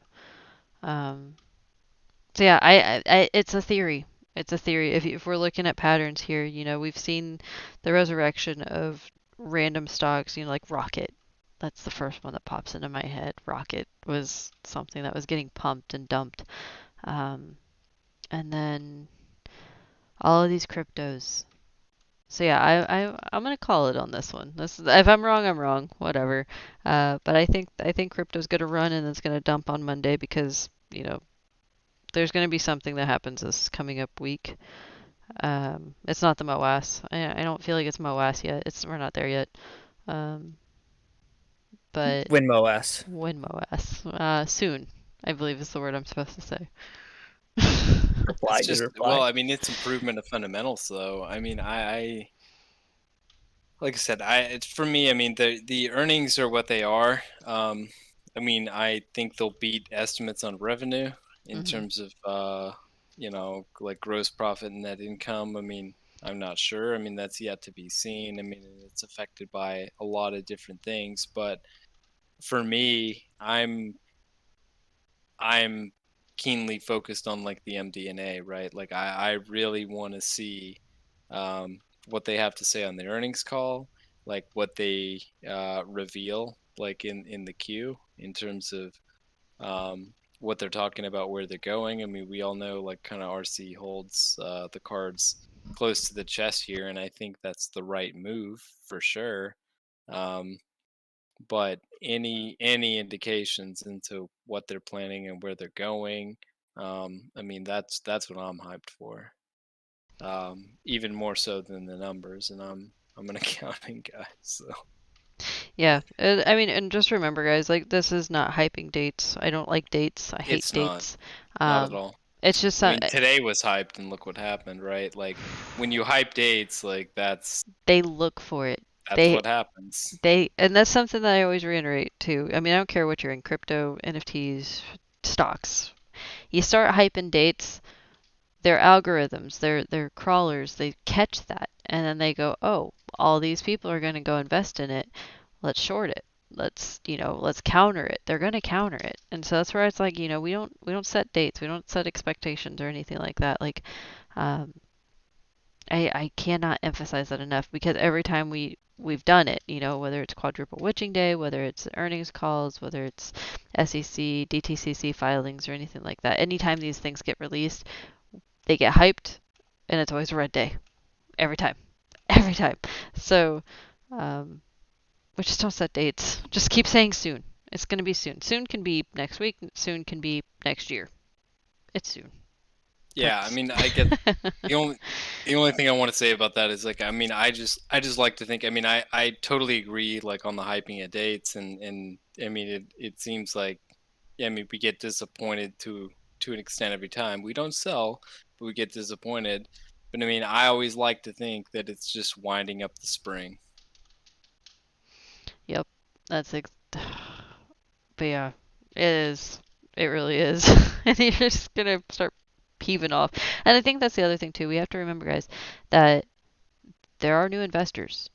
Speaker 2: So yeah, I it's a theory. It's a theory. If we're looking at patterns here, we've seen the resurrection of random stocks, like Rocket. That's the first one that pops into my head. Rocket was something that was getting pumped and dumped. And then all of these cryptos. So yeah, I'm gonna call it on this one. If I'm wrong, I'm wrong. Whatever. But I think crypto's gonna run and it's gonna dump on Monday because there's gonna be something that happens this coming up week. It's not the MOAS. I don't feel like it's MOAS yet. We're not there yet. But
Speaker 3: WinMOS.
Speaker 2: WinMOAS. Soon, I believe is the word I'm supposed to say.
Speaker 3: Reply,
Speaker 4: It's just
Speaker 3: reply.
Speaker 4: well, I mean, it's improvement of fundamentals, though. I mean, I like I said, it's for me. I mean, the earnings are what they are. I mean, I think they'll beat estimates on revenue in terms of like gross profit and net income. I mean, I'm not sure. I mean, that's yet to be seen. I mean, it's affected by a lot of different things, but for me, I'm keenly focused on like the MD&A, right? Like I really want to see what they have to say on the earnings call, like what they reveal, like in the queue in terms of what they're talking about, where they're going. I mean, we all know like kind of RC holds the cards close to the chest here, and I think that's the right move for sure. but any indications into what they're planning and where they're going, I mean, that's what I'm hyped for. Even more so than the numbers, and I'm an accounting guy, so
Speaker 2: Yeah, I mean, and just remember, guys, like this is not hyping dates. I don't like dates. I hate
Speaker 4: it's
Speaker 2: dates.
Speaker 4: not at all.
Speaker 2: It's just
Speaker 4: I mean, today was hyped, and look what happened, right? Like when you hype dates, like that's
Speaker 2: they look for it.
Speaker 4: what happens.
Speaker 2: And that's something that I always reiterate too. I mean, I don't care what you're in, crypto, NFTs, stocks. You start hyping dates, their algorithms, their crawlers, they catch that, and then they go, oh, all these people are going to go invest in it. Let's short it. Let's counter it. They're going to counter it. And so that's where it's like, we don't set dates. We don't set expectations or anything like that. Like, I cannot emphasize that enough, because every time we've done it, whether it's quadruple witching day, whether it's earnings calls, whether it's SEC, DTCC filings or anything like that, anytime these things get released, they get hyped, and it's always a red day. Every time. Every time. So, we just don't set dates. Just keep saying soon. It's going to be soon. Soon can be next week. Soon can be next year. It's soon.
Speaker 4: Yeah, I mean, I get the only thing I want to say about that is like, I mean, I just like to think, I mean, I totally agree, like on the hyping of dates, and I mean, it seems like, I mean, we get disappointed to an extent every time. We don't sell, but we get disappointed. But I mean, I always like to think that it's just winding up the spring.
Speaker 2: Yep, but yeah, it is. It really is. And you're just gonna start peeving off. And I think that's the other thing too. We have to remember, guys, that there are new investors.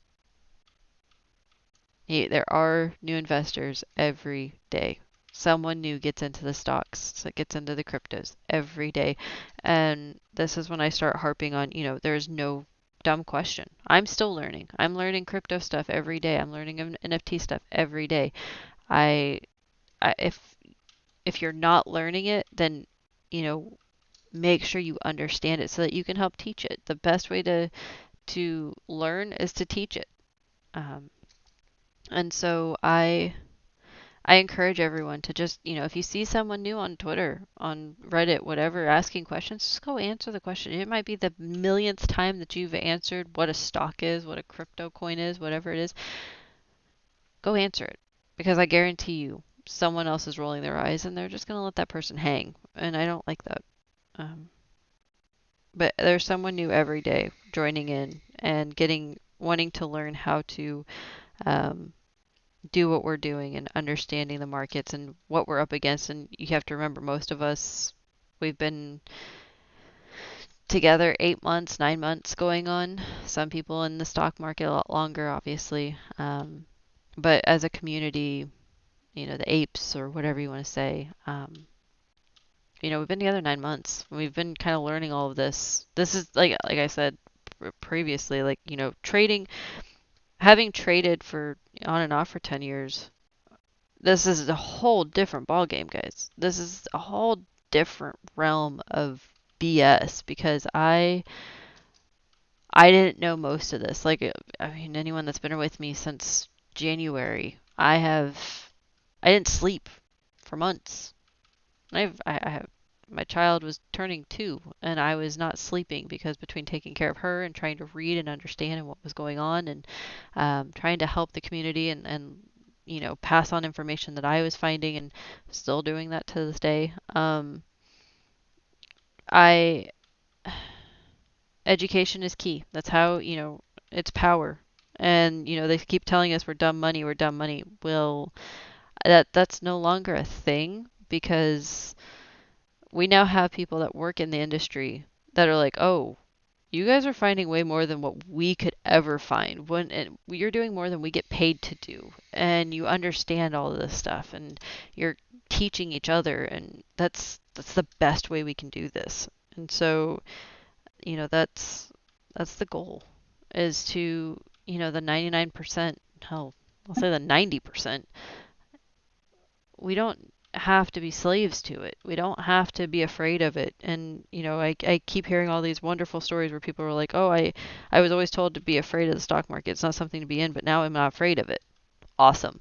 Speaker 2: There are new investors every day. Someone new gets into the stocks, so gets into the cryptos every day. And this is when I start harping on, there's no dumb question. I'm still learning. I'm learning crypto stuff every day. I'm learning NFT stuff every day. If you're not learning it, then, make sure you understand it so that you can help teach it. The best way to learn is to teach it. And so I encourage everyone to just, if you see someone new on Twitter, on Reddit, whatever, asking questions, just go answer the question. It might be the millionth time that you've answered what a stock is, what a crypto coin is, whatever it is. Go answer it, because I guarantee you someone else is rolling their eyes and they're just going to let that person hang. And I don't like that. But there's someone new every day joining in and wanting to learn how to do what we're doing and understanding the markets and what we're up against. And you have to remember, most of us, we've been together 8 months, 9 months going on. Some people in the stock market a lot longer, obviously. But as a community, the apes or whatever you want to say, we've been together 9 months. We've been kind of learning all of this. This is like I said previously, like, trading, having traded for on and off for 10 years, this is a whole different ball game, guys. This is a whole different realm of BS, because I didn't know most of this. Like, I mean, anyone that's been with me since January, I didn't sleep for months. I have my child was turning 2, and I was not sleeping, because between taking care of her and trying to read and understand what was going on, and trying to help the community and pass on information that I was finding, and still doing that to this day. Education is key. That's how, it's power. And, they keep telling us we're dumb money, we're dumb money. Well, that's no longer a thing, because we now have people that work in the industry that are like, oh, you guys are finding way more than what we could ever find. And you're doing more than we get paid to do. And you understand all of this stuff, and you're teaching each other, and that's the best way we can do this. And so, that's the goal, is to, the 99%, hell, I'll say the 90%. We don't have to be slaves to it. We don't have to be afraid of it. And, I keep hearing all these wonderful stories where people are like, oh, I was always told to be afraid of the stock market. It's not something to be in, but now I'm not afraid of it. Awesome.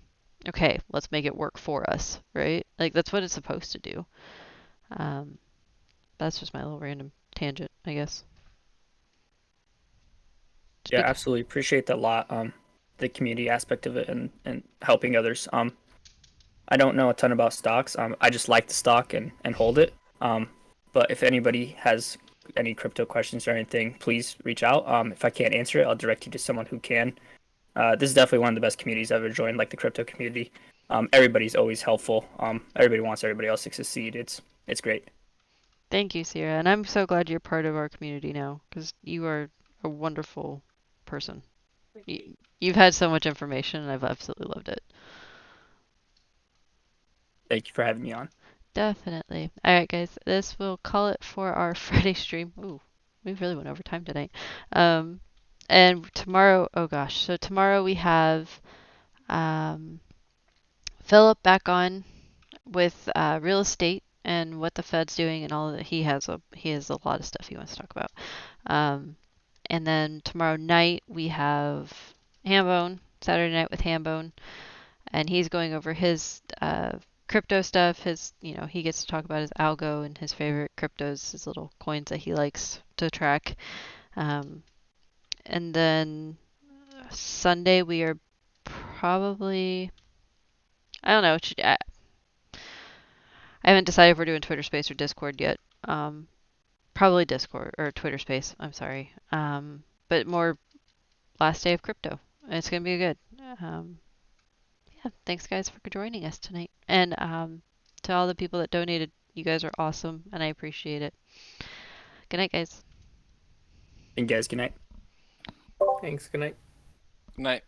Speaker 2: okay, let's make it work for us, right? Like that's what it's supposed to do. That's just my little random tangent, I guess.
Speaker 3: Yeah, absolutely. Appreciate that a lot. The community aspect of it and helping others. I don't know a ton about stocks. I just like the stock and hold it. But if anybody has any crypto questions or anything, please reach out. If I can't answer it, I'll direct you to someone who can. This is definitely one of the best communities I've ever joined, like the crypto community. Everybody's always helpful. Everybody wants everybody else to succeed. It's great.
Speaker 2: Thank you, Sierra, and I'm so glad you're part of our community now because you are a wonderful person. You've had so much information, and I've absolutely loved it.
Speaker 3: Thank you for having me on.
Speaker 2: Definitely. All right, guys, this will call it for our Friday stream. Ooh, we really went over time tonight. And tomorrow, oh gosh, so tomorrow we have Philip back on with real estate and what the Fed's doing and all that. He has a lot of stuff he wants to talk about. And then tomorrow night we have Hambone, Saturday night with Hambone, and he's going over his crypto stuff. He gets to talk about his algo and his favorite cryptos, his little coins that he likes to track. And then Sunday we are probably, I don't know. I haven't decided if we're doing Twitter Space or Discord yet. Probably Discord or Twitter Space. I'm sorry. But more last day of crypto. It's gonna be good. Yeah, thanks guys for joining us tonight. And to all the people that donated, you guys are awesome, and I appreciate it. Good night, guys.
Speaker 3: And guys, good night.
Speaker 5: Thanks. Good night.
Speaker 4: Good night.